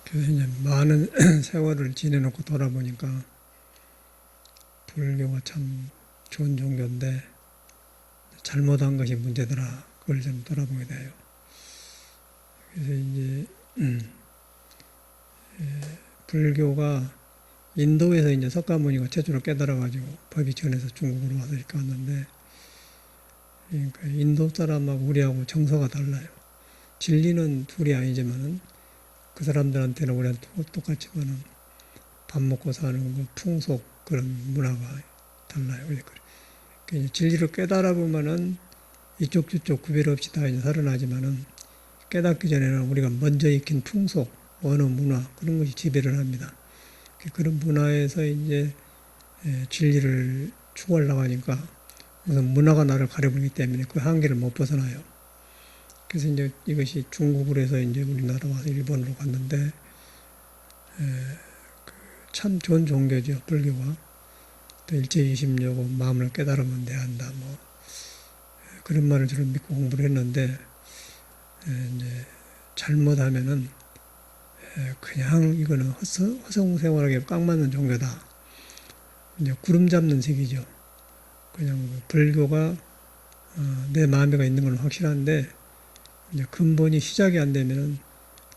그래서 이제 많은 세월을 지내놓고 돌아보니까 불교가 참 좋은 종교인데 잘못한 것이 문제더라. 그걸 좀 돌아보게 돼요. 그래서 이제 불교가 인도에서 이제 석가모니가 최초로 깨달아가지고 법이 전해서 중국으로 와서 이렇게 왔는데, 그러니까 인도 사람하고 우리하고 정서가 달라요. 진리는 둘이 아니지만은 그 사람들한테는 우리한테 똑같지만은 밥 먹고 사는 그 풍속 그런 문화가 달라요. 그러니까 진리를 깨달아 보면은 이쪽 저쪽 구별 없이 다 이제 살아나지만은 깨닫기 전에는 우리가 먼저 익힌 풍속, 언어, 문화 그런 것이 지배를 합니다. 그런 문화에서 이제 진리를 추구하려고 하니까 우선 문화가 나를 가려버리기 때문에 그 한계를 못 벗어나요. 그래서 이제 이것이 중국으로 해서 이제 우리나라 와서 일본으로 갔는데 참 좋은 종교죠, 불교가. 또 일제이심여고 마음을 깨달으면 돼야 한다. 뭐 그런 말을 저는 믿고 공부를 했는데 이제 잘못하면은 그냥 이거는 허송세월하게 꽉 맞는 종교다. 이제 구름 잡는 색이죠. 그냥 불교가 내 마음에가 있는 건 확실한데 이제 근본이 시작이 안 되면은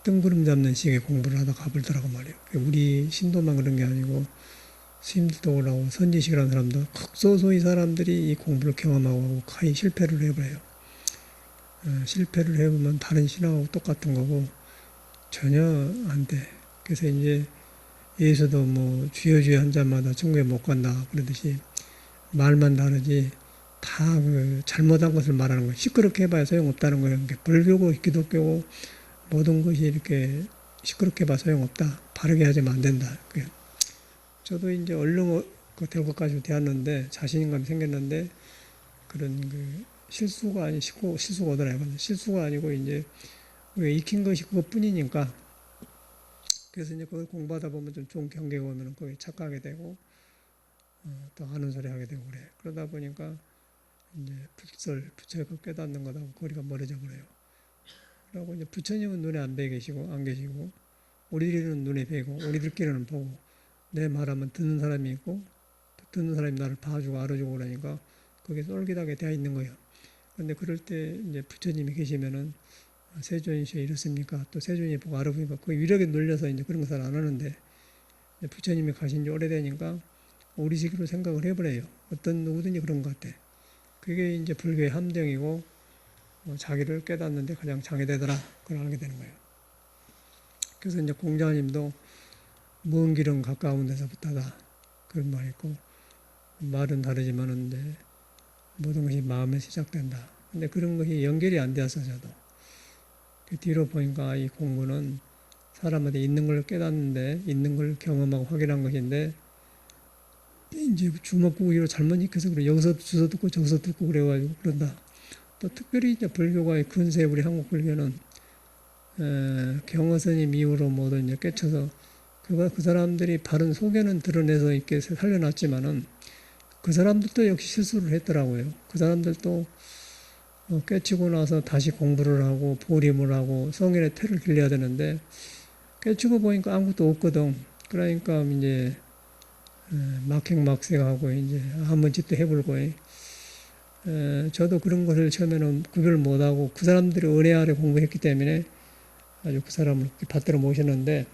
뜬구름 잡는 식의 공부를 하다 가버리더라고 말이에요. 우리 신도만 그런 게 아니고 스님들도 그러고 선지식이라는 사람도 극소수의 사람들이 이 공부를 경험하고 거의 실패를 해버려요. 실패를 해보면 다른 신앙하고 똑같은 거고 전혀 안 돼. 그래서 이제 예수도 뭐 주여 주여 한 자마다 천국에 못 간다 그러듯이 말만 다르지 다 그 잘못한 것을 말하는 거예요. 시끄럽게 해봐야 소용없다는 거예요. 불교고 기독교고 모든 것이 이렇게 시끄럽게 해봐 소용없다. 바르게 하지만 안 된다. 저도 이제 얼른 될 것까지 되었는데 자신감이 생겼는데 그런 그 실수가 아니고 실수가 오더라고요. 실수가 아니고 이제 우리가 익힌 것이 그것뿐이니까 그래서 이제 그걸 공부하다 보면 좀 좋은 경계가 오면 거기에 착각하게 되고 또 하는 소리 하게 되고 그래. 그러다 보니까 이제 부처가 깨닫는 것하고 거리가 멀어져 버려요. 그리고 이제 부처님은 눈에 안 계시고 우리들은 눈에 뵈고 우리들끼리는 보고 내 말하면 듣는 사람이 있고 듣는 사람이 나를 봐주고 알아주고 그러니까 거기에 쫄깃하게 되어 있는 거예요. 그런데 그럴 때 이제 부처님이 계시면은 세존이시여 이렇습니까? 또 세존이 보고 알아보니까 그 위력에 놀려서 이제 그런 것을 안 하는데 부처님이 가신 지 오래되니까 우리식으로 생각을 해버려요. 어떤 누구든지 그런 것 같아. 그게 이제 불교의 함정이고 자기를 깨닫는데 가장 장애되더라. 그걸 알게 되는 거예요. 그래서 이제 공자님도 먼 길은 가까운 데서부터다. 그런 말이 있고 말은 다르지만은 이제 모든 것이 마음에 시작된다. 근데 그런 것이 연결이 안 되었어 저도. 그 뒤로 보니까 이 공부는 사람한테 있는 걸 깨닫는데 있는 걸 경험하고 확인한 것인데 이제 주먹구기로 잘못 익혀서 그래. 여기서 주워 듣고 저기서 듣고 그래가지고 그런다. 또 특별히 이제 불교가 근세 우리 한국 불교는 경허스님 이후로 모두 이제 깨쳐서 그 사람들이 바른 소견은 드러내서 이렇게 살려놨지만은 그 사람들도 역시 실수를 했더라고요. 그 사람들도 깨치고 나서 다시 공부를 하고 보림을 하고 성인의 태를 길러야 되는데 깨치고 보니까 아무것도 없거든. 그러니까 이제 막행막색하고 이제 한번 짓도 해볼고 저도 그런 것을 처음에는 구별 못하고 그 사람들이 은혜 아래 공부했기 때문에 아주 그 사람을 받들어 모셨는데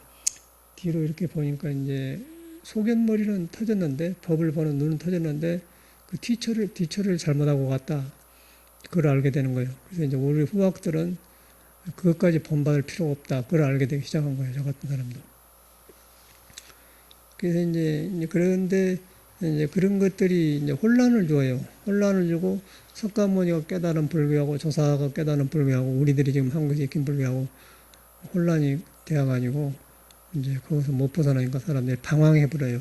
뒤로 이렇게 보니까 이제 소견머리는 터졌는데 법을 보는 눈은 터졌는데 그 뒤처를 잘못하고 갔다. 그걸 알게 되는 거예요. 그래서 이제 우리 후학들은 그것까지 본받을 필요가 없다. 그걸 알게 되기 시작한 거예요. 저 같은 사람도. 그래서 이제 그런데 이제 그런 것들이 이제 혼란을 줘요. 혼란을 주고 석가모니가 깨달은 불교하고 조사가 깨달은 불교하고 우리들이 지금 한국에 익힌 불교하고 혼란이 되어가지고 이제 거기서 못 벗어나니까 사람들이 방황해버려요.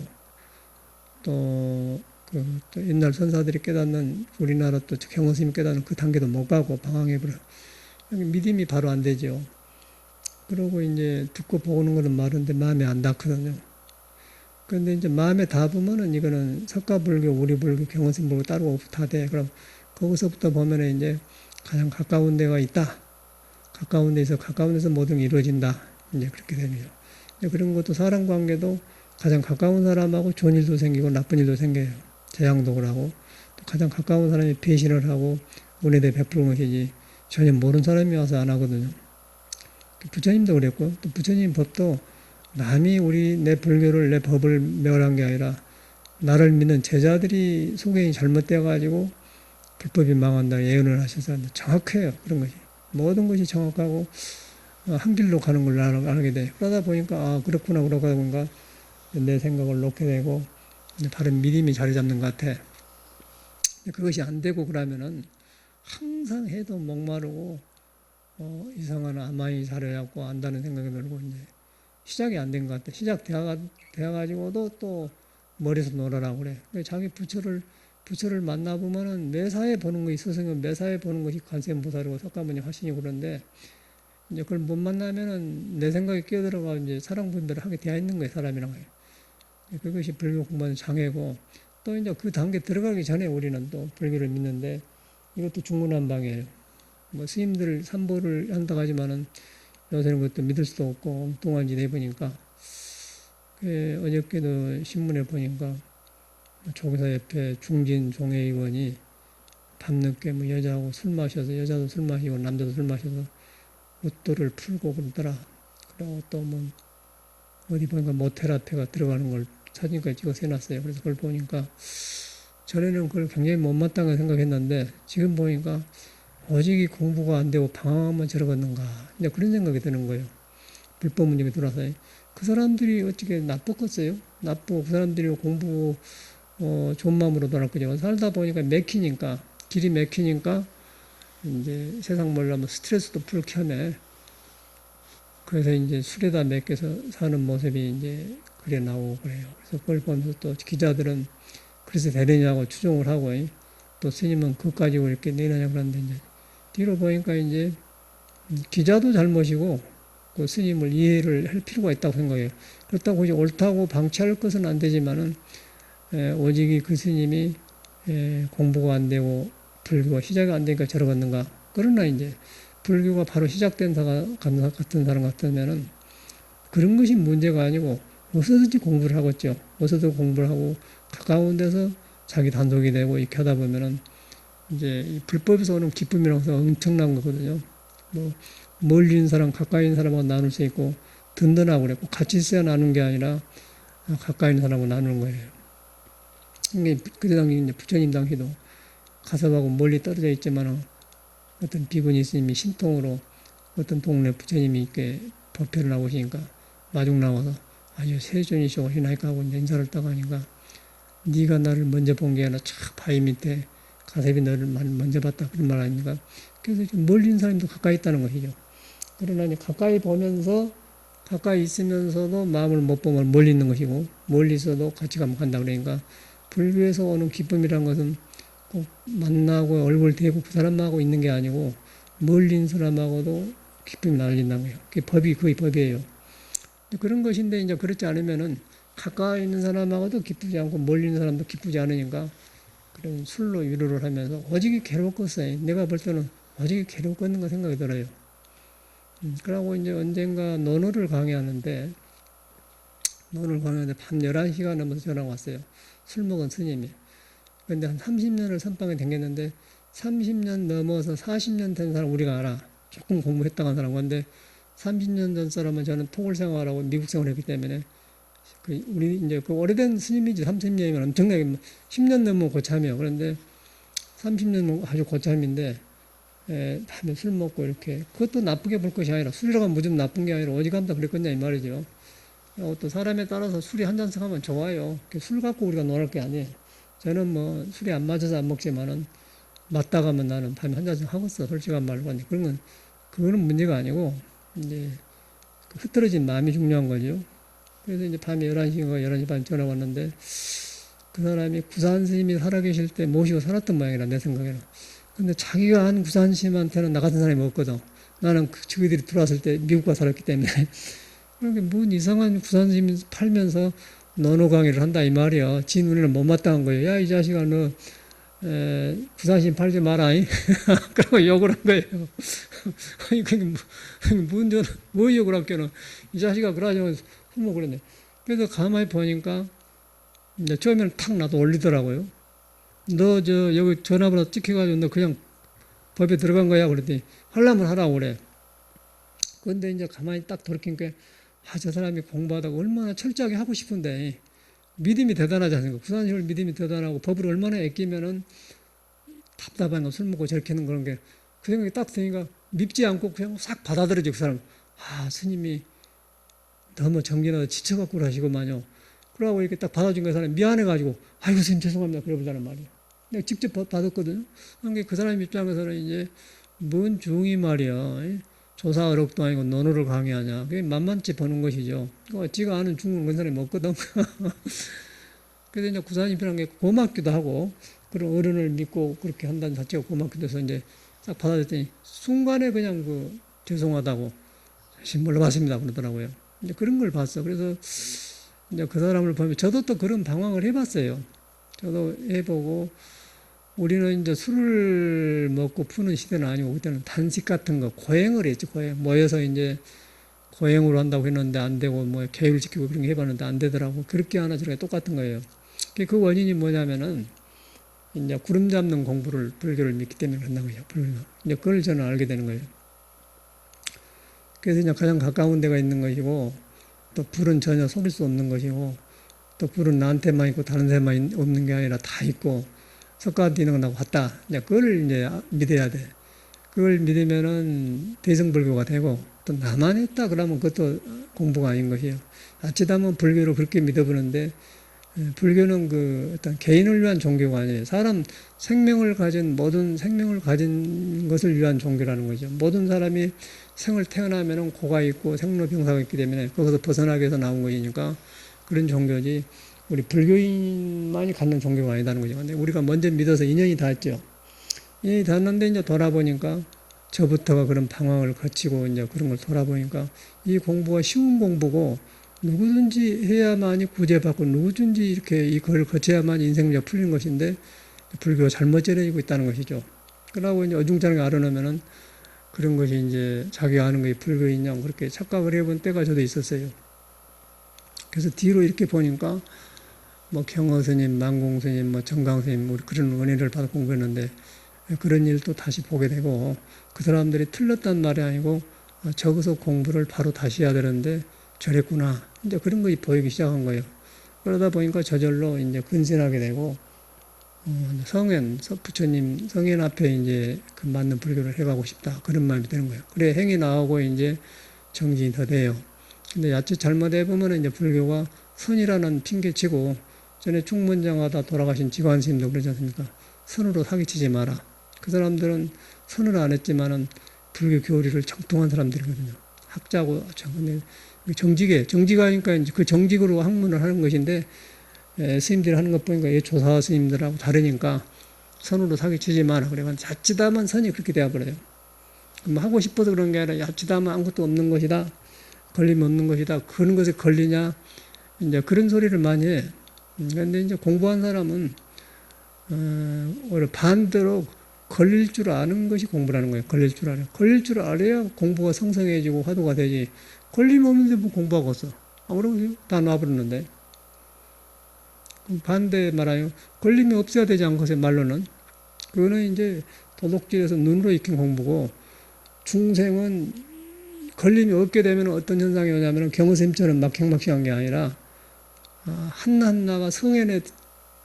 또 옛날 선사들이 깨닫는 우리나라 또 경허스님이 깨닫는 그 단계도 못 가고 방황해버려요. 믿음이 바로 안 되죠. 그러고 이제 듣고 보는 거는 많은데 마음에 안 닿거든요. 그런데 이제 마음에 닿으면은 이거는 석가불교, 우리불교, 경허스님 불교 따로 다 돼. 그럼 거기서부터 보면은 이제 가장 가까운 데가 있다. 가까운 데서 모든 게 이루어진다. 이제 그렇게 됩니다. 그런 것도 사람 관계도 가장 가까운 사람하고 좋은 일도 생기고 나쁜 일도 생겨요. 재앙도 하고 또 가장 가까운 사람이 배신을 하고 은혜 대 베푸는 것이지 전혀 모르는 사람이 와서 안 하거든요. 부처님도 그랬고 또 부처님 법도 남이 내 불교를 내 법을 멸한 게 아니라 나를 믿는 제자들이 소견이 잘못되어가지고 불법이 망한다 예언을 하셔서 정확해요. 그런 것이 모든 것이 정확하고 한 길로 가는 걸 알게 돼. 그러다 보니까 그렇구나 그러다 보니까 내 생각을 놓게 되고 바른 믿음이 자리 잡는 것 같아. 그것이 안 되고 그러면은 항상 해도 목마르고 이상한 아마이 자려갖고 안다는 생각이 들고 이제 시작이 안 된 것 같아. 되어가지고도 또 머리에서 놀아라고 그래. 자기 부처를 만나보면은 매사에 보는 것이 스승은 매사에 보는 것이 관세음보살이고 석가모니 화신이고 그런데 이제 그걸 못 만나면은 내 생각에 끼어들어가 이제 사랑 분별을 하게 되어 있는 거예요, 사람이란 거예요. 그것이 불교 공부하는 장애고 또 이제 그 단계 들어가기 전에 우리는 또 불교를 믿는데 이것도 중구난방이에요. 뭐 스님들 삼보를 한다고 하지만은 요새는 그것도 믿을 수도 없고 엉뚱한 짓 해보니까 어저께도 신문에 보니까 조계사 옆에 중진 종회의원이 밤늦게 뭐 여자하고 술 마셔서 여자도 술 마시고 남자도 술 마셔서 옷도를 풀고 그러더라. 그리고 또 뭐 어디 보니까 모텔 앞에가 들어가는 걸 사진까지 찍어서 해놨어요. 그래서 그걸 보니까 전에는 그걸 굉장히 못마땅하게 생각했는데 지금 보니까 오직이 공부가 안 되고 방황하면 저러겠는가 이제 그런 생각이 드는 거예요. 불법 문제가 들어와서 그 사람들이 어떻게 나빴겠어요? 나쁘고 그 사람들이 공부 좋은 마음으로 돌아올 거죠. 살다 보니까 길이 막히니까 이제 세상 몰라면 스트레스도 불켜내. 그래서 이제 술에다 맡겨서 사는 모습이 이제 그래 나오고 그래요. 그래서 그걸 보면서 또 기자들은 그래서 되느냐고 추종을 하고 또 스님은 그까지 이렇게 내느냐 그러는데 이제 뒤로 보니까 이제 기자도 잘못이고 그 스님을 이해를 할 필요가 있다고 생각해요. 그렇다고 이제 옳다고 방치할 것은 안 되지만은 오직이 그 스님이 공부가 안 되고 불교가 시작이 안 되니까 저러겠는가. 그러나 이제 불교가 바로 시작된 같은 사람 같으면은 그런 것이 문제가 아니고 어디서든지 공부를 하겠죠. 어디서든 공부를 하고 가까운 데서 자기 단속이 되고 이렇게 하다 보면은 이제 이 불법에서 오는 기쁨이라고 해서 엄청난 거거든요. 뭐 멀리 있는 사람, 가까이 있는 사람하고 나눌 수 있고 든든하고 그래. 같이 있어야 나누는 게 아니라 가까이 있는 사람하고 나누는 거예요. 이게 그때 당시 이제 부처님 당시도 가섭하고 멀리 떨어져 있지만 어떤 비구니 스님이 신통으로 어떤 동네 부처님이 이렇게 법회를 나오시니까 마중 나와서 아주 세존이시오 오시나이까 하고 이제 인사를 딱 하니까 네가 나를 먼저 본 게 아니라 촥 바위 밑에 가섭이 너를 먼저 봤다 그런 말 아닙니까? 그래서 멀리 있는 사람도 가까이 있다는 것이죠. 그러나 이제 가까이 보면서 가까이 있으면서도 마음을 못 보면 멀리 있는 것이고 멀리 있어도 같이 가면 간다 그러니까 불교에서 오는 기쁨이란 것은 꼭 만나고 얼굴 대고 그 사람하고 있는 게 아니고 멀리 있는 사람하고도 기쁨이 날린다는 거예요. 그게 거의 법이에요. 그런 것인데 이제 그렇지 않으면은 가까이 있는 사람하고도 기쁘지 않고 멀리 있는 사람도 기쁘지 않으니까 그런 술로 위로를 하면서 오직이 괴롭겠어요. 내가 볼 때는 오직이 괴롭겠는가 생각이 들어요. 그러고 이제 언젠가 논어를 강의하는데 밤 11시가 넘어서 전화가 왔어요. 술 먹은 스님이. 근데 한 30년을 선방에 댕겼는데 30년 넘어서 40년 된 사람 우리가 알아. 조금 공부했다고 한 사람. 근데 30년 전 사람은 저는 토굴 생활하고 미국 생활을 했기 때문에 우리 이제 그 오래된 스님이지 30년이면 엄청나게 10년 넘으면 고참이에요. 그런데 30년 아주 고참인데 밤에 술 먹고 이렇게 그것도 나쁘게 볼 것이 아니라 술이라고 하면 무조건 나쁜 게 아니라 어지간다 그랬겠냐 이 말이죠. 또 사람에 따라서 술이 한 잔씩 하면 좋아요. 술 갖고 우리가 놀할 게 아니에요. 저는 뭐 술이 안 맞아서 안 먹지만은 맞다 가면 나는 밤에 한 잔씩 하겠어. 솔직한 말로. 그거는 문제가 아니고 이제 흐트러진 마음이 중요한 거죠. 그래서 이제 밤에 11시인가 11시 반 전화 왔는데 그 사람이 구산 스님이 살아계실 때 모시고 살았던 모양이라 내 생각에는. 근데 자기가 한 구산 스님한테는 나 같은 사람이 없거든. 나는 저희들이 들어왔을 때 미국 가 살았기 때문에. 그러니까 뭔 이상한 구산 스님이 팔면서 논어 강의를 한다 이 말이야. 지 눈에는 못마땅한 거예요. 야 이 자식아 너 구산심 팔지 마라. 그러고 욕을 한 거예요. 아니, 그게 뭐 욕을 할게는. 이 자식아, 그러자면 술 그랬네. 그래서 가만히 보니까 이제 처음에는 탁 나도 올리더라고요. 너 저 여기 전화번호 찍혀가지고 너 그냥 법에 들어간 거야? 그랬더니 하려면 하라고 그래. 그런데 이제 가만히 딱 돌이키니까 저 사람이 공부하다가 얼마나 철저하게 하고 싶은데 믿음이 대단하지 않습니까? 구산시를 믿음이 대단하고 법을 얼마나 아끼면은 답답한 거 술 먹고 저렇게 하는 그런 게 그 생각이 딱 드니까 밉지 않고 그냥 싹 받아들여지 그 사람. 스님이 너무 정진하다 지쳐갖고 그러시고만요. 그러고 이렇게 딱 받아준 그 사람이 미안해가지고 아이고 스님 죄송합니다. 그러보자는 말이에요. 내가 직접 받았거든요. 그러니까 그 사람 입장에서는 이제 뭔 중이 말이야. 조사 어록도 아니고 논어를 강의하냐. 그게 만만치 버는 것이죠. 지가 아는 중국은 그 사람이 없거든. 그래서 이제 구사님이라는 게 고맙기도 하고 그런 어른을 믿고 그렇게 한다는 자체가 고맙기도 해서 이제 딱 받아줬더니 순간에 그냥 죄송하다고 신물로 봤습니다 그러더라고요. 이제 그런 걸 봤어. 그래서 이제 그 사람을 보면 저도 또 그런 방황을 해봤어요. 저도 해보고 우리는 이제 술을 먹고 푸는 시대는 아니고 그때는 단식 같은 거 고행을 했지. 고행 모여서 이제 고행으로 한다고 했는데 안 되고 뭐 계율 지키고 그런 거 해봤는데 안 되더라고. 그렇게 하나 저렇게 똑같은 거예요. 그 원인이 뭐냐면은 이제 구름 잡는 공부를 불교를 믿기 때문에 그런다는 거죠. 이제 그걸 저는 알게 되는 거예요. 그래서 이제 가장 가까운 데가 있는 것이고 또 불은 전혀 속일 수 없는 것이고 또 불은 나한테만 있고 다른 사람만 없는 게 아니라 다 있고 석가한테 있는 건 나고 같다. 이제 그걸 이제 믿어야 돼. 그걸 믿으면은 대승불교가 되고 또 나만 했다 그러면 그것도 공부가 아닌 것이에요. 자칫하면 불교를 그렇게 믿어보는데 불교는 어떤 개인을 위한 종교가 아니에요. 사람 모든 생명을 가진 것을 위한 종교라는 거죠. 모든 사람이 생을 태어나면은 고가 있고 생로병사가 있기 때문에 거기서 벗어나기 위해서 나온 것이니까 그런 종교지 우리 불교인만이 갖는 종교가 아니다는 거죠. 근데 우리가 먼저 믿어서 인연이 닿았죠. 인연이 닿았는데 이제 돌아보니까 저부터가 그런 방황을 거치고 이제 그런 걸 돌아보니까 이 공부가 쉬운 공부고 누구든지 해야만이 구제받고 누구든지 이렇게 이걸 거쳐야만 인생문제가 풀리는 것인데 불교가 잘못 전해지고 있다는 것이죠. 그러고 이제 어중간하게 알아놓으면은 그런 것이 이제 자기가 아는 것이 불교인냐 그렇게 착각을 해본 때가 저도 있었어요. 그래서 뒤로 이렇게 보니까 뭐 경허스님, 만공스님, 뭐 정강스님 우리 그런 은혜를 받아 공부했는데 그런 일도 다시 보게 되고 그 사람들이 틀렸단 말이 아니고 저기서 공부를 바로 다시 해야 되는데 저랬구나. 이제 그런 것이 보이기 시작한 거예요. 그러다 보니까 저절로 이제 근신하게 되고 성현, 부처님 성현 앞에 이제 그 맞는 불교를 해가고 싶다. 그런 마음이 드는 거예요. 그래 행이 나오고 이제 정진이 더 돼요. 근데 야채 잘못해 보면 이제 불교가 선이라는 핑계치고 전에 충문장하다 돌아가신 지관스님도 그러지 않습니까? 선으로 사기치지 마라. 그 사람들은 선을 안 했지만은 불교 교리를 정통한 사람들이거든요. 학자고 근데 정직하니까 이제 그 정직으로 학문을 하는 것인데 스님들이 하는 것 보니까 조사 스님들하고 다르니까 선으로 사기치지 마라. 그래서 자칫하면 선이 그렇게 되어버려요. 하고 싶어서 그런 게 아니라 자칫하면 아무것도 없는 것이다. 걸림이 없는 것이다. 그런 것에 걸리냐. 이제 그런 소리를 많이 해. 그런데 이제 공부한 사람은, 오히려 반대로 걸릴 줄 아는 것이 공부라는 거예요. 걸릴 줄 알아요. 걸릴 줄 알아야 공부가 성성해지고 화두가 되지. 걸림 없는데 뭐 공부하겠어. 그러면 다 놔버렸는데. 반대 말하요. 걸림이 없어야 되지 않겠어요, 말로는. 그거는 이제 도둑질에서 눈으로 익힌 공부고, 중생은 걸림이 없게 되면 어떤 현상이 오냐면 경허쌤처럼 막행막시한 게 아니라 하나하나가 성현에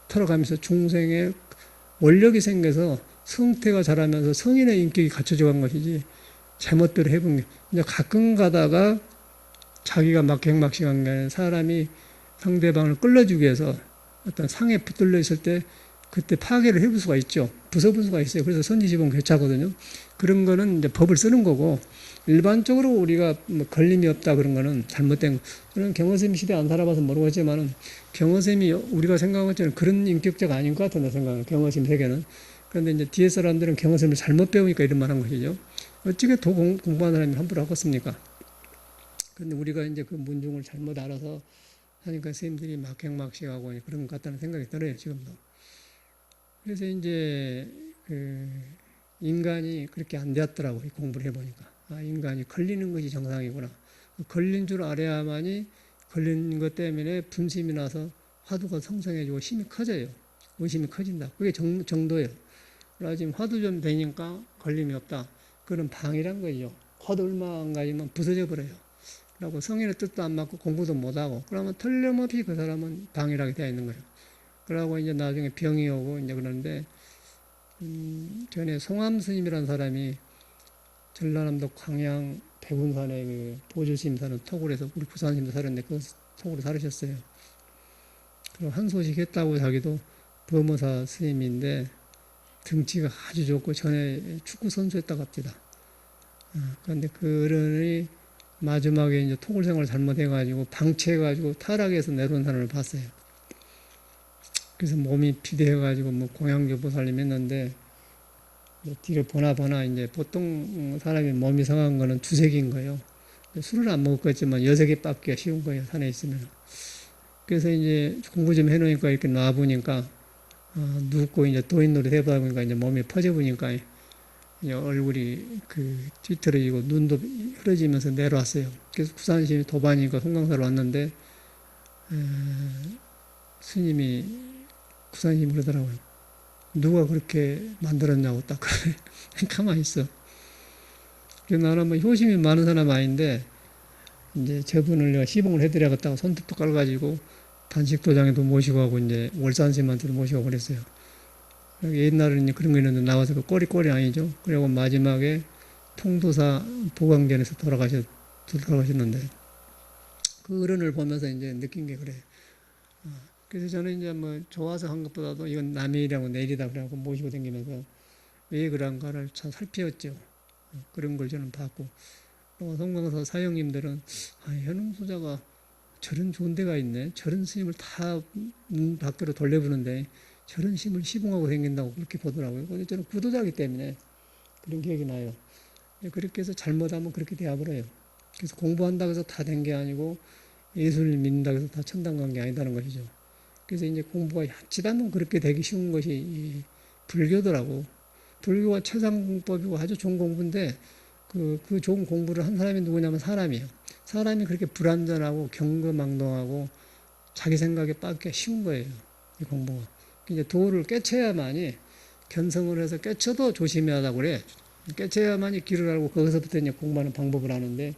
털어가면서 중생의 원력이 생겨서 성태가 자라면서 성인의 인격이 갖춰져 간 것이지 제멋대로 해본 게 이제 가끔 가다가 자기가 막행막시한 게 아니라 사람이 상대방을 끌어주기 위해서 어떤 상에 붙들려 있을 때 그때 파괴를 해볼 수가 있죠. 부숴볼 수가 있어요. 그래서 선지지봉 교차거든요. 그런 거는 이제 법을 쓰는 거고 일반적으로 우리가 뭐 걸림이 없다 그런 거는 잘못된 거. 저는 경허쌤 시대 안 살아봐서 모르겠지만은 경허쌤이 우리가 생각한 것처럼 그런 인격자가 아닌 것 같은데 생각해요. 경허쌤 세계는. 그런데 이제 뒤에 사람들은 경허쌤을 잘못 배우니까 이런 말 한 것이죠. 어찌게 더 공부한 사람이 함부로 하겠습니까? 그런데 우리가 이제 그 문중을 잘못 알아서 하니까 선생님들이 막행막식하고 그런 것 같다는 생각이 들어요, 지금도. 그래서 이제 인간이 그렇게 안 되었더라고, 공부를 해보니까. 인간이 걸리는 것이 정상이구나. 걸린 줄 알아야만이 걸린 것 때문에 분심이 나서 화두가 성성해지고 힘이 커져요. 의심이 커진다. 그게 정도예요. 그래서 지금 화두 좀 되니까 걸림이 없다. 그런 방이란 거죠. 화두 얼마 안 가지면 부서져 버려요. 그리고 성인의 뜻도 안 맞고 공부도 못하고, 그러면 틀림없이 그 사람은 방이라게 되어 있는 거예요. 그러고 이제 나중에 병이 오고 이제 그러는데, 전에 송암 스님이라는 사람이 전라남도 광양 백운산에 그 보조스님 사는 토굴에서 우리 부산스님도 살았는데 그 토굴에 살으셨어요. 그리고 한 소식 했다고 자기도 범어사 스님인데 등치가 아주 좋고 전에 축구 선수였다고 합니다. 그런데 그 어른이 마지막에 이제 토굴 생활을 잘못해가지고 방치해가지고 타락해서 내려온 사람을 봤어요. 그래서 몸이 비대해가지고 뭐 공양교보살님 했는데 뒤를 보나 이제 보통 사람이 몸이 상한 거는 두세 개인 거예요. 술을 안 먹었겠지만 여섯 개 받기가 쉬운 거예요. 산에 있으면. 그래서 이제 공부 좀 해놓으니까 이렇게 놔보니까 눕고 이제 도인노릇 해보다 보니까 이제 몸이 퍼져보니까 이제 얼굴이 그 뒤틀어지고 눈도 흐려지면서 내려왔어요. 그래서 구산심이 도반이니까 송강사로 왔는데 스님이 구산심이 그러더라고요. 누가 그렇게 만들었냐고 딱 가만히 있어. 그래서 나는 뭐 효심이 많은 사람 아닌데 이제 저분을 내가 시봉을 해드려야겠다고 손톱도 깔아가지고 단식도장에도 모시고 하고 이제 월산스님한테도 모시고 그랬어요. 옛날에는 그런 거 있는데 나와서 그 꼬리 아니죠. 그리고 마지막에 통도사 보강전에서 돌아가셨는데 그 어른을 보면서 이제 느낀 게 그래요. 그래서 저는 이제 뭐 좋아서 한 것보다도 이건 남의 일이라고 내 일이다 그래갖고 모시고 다니면서 왜 그런가를 참 살피웠죠. 그런 걸 저는 봤고, 또 성광사 사형님들은 현웅소자가 저런 좋은 데가 있네, 저런 스님을 다 밖으로 돌려보는데 저런 스님을 시봉하고 생긴다고 그렇게 보더라고요. 근데 저는 구도자이기 때문에 그런 기억이 나요. 그렇게 해서 잘못하면 그렇게 되어버려요. 그래서 공부한다고 해서 다 된 게 아니고 예술을 믿는다고 해서 다 천당 간 게 아니다는 것이죠. 그래서 이제 공부가 얕지다면 그렇게 되기 쉬운 것이 이 불교더라고. 불교가 최상공법이고 아주 좋은 공부인데 그 좋은 공부를 한 사람이 누구냐면 사람이에요. 사람이 그렇게 불완전하고 경거망동하고 자기 생각에 빠지기가 쉬운 거예요. 이 공부가. 이제 도를 깨쳐야만이 견성을 해서 깨쳐도 조심해야 하다고 그래. 깨쳐야만이 길을 알고 거기서부터 이제 공부하는 방법을 아는데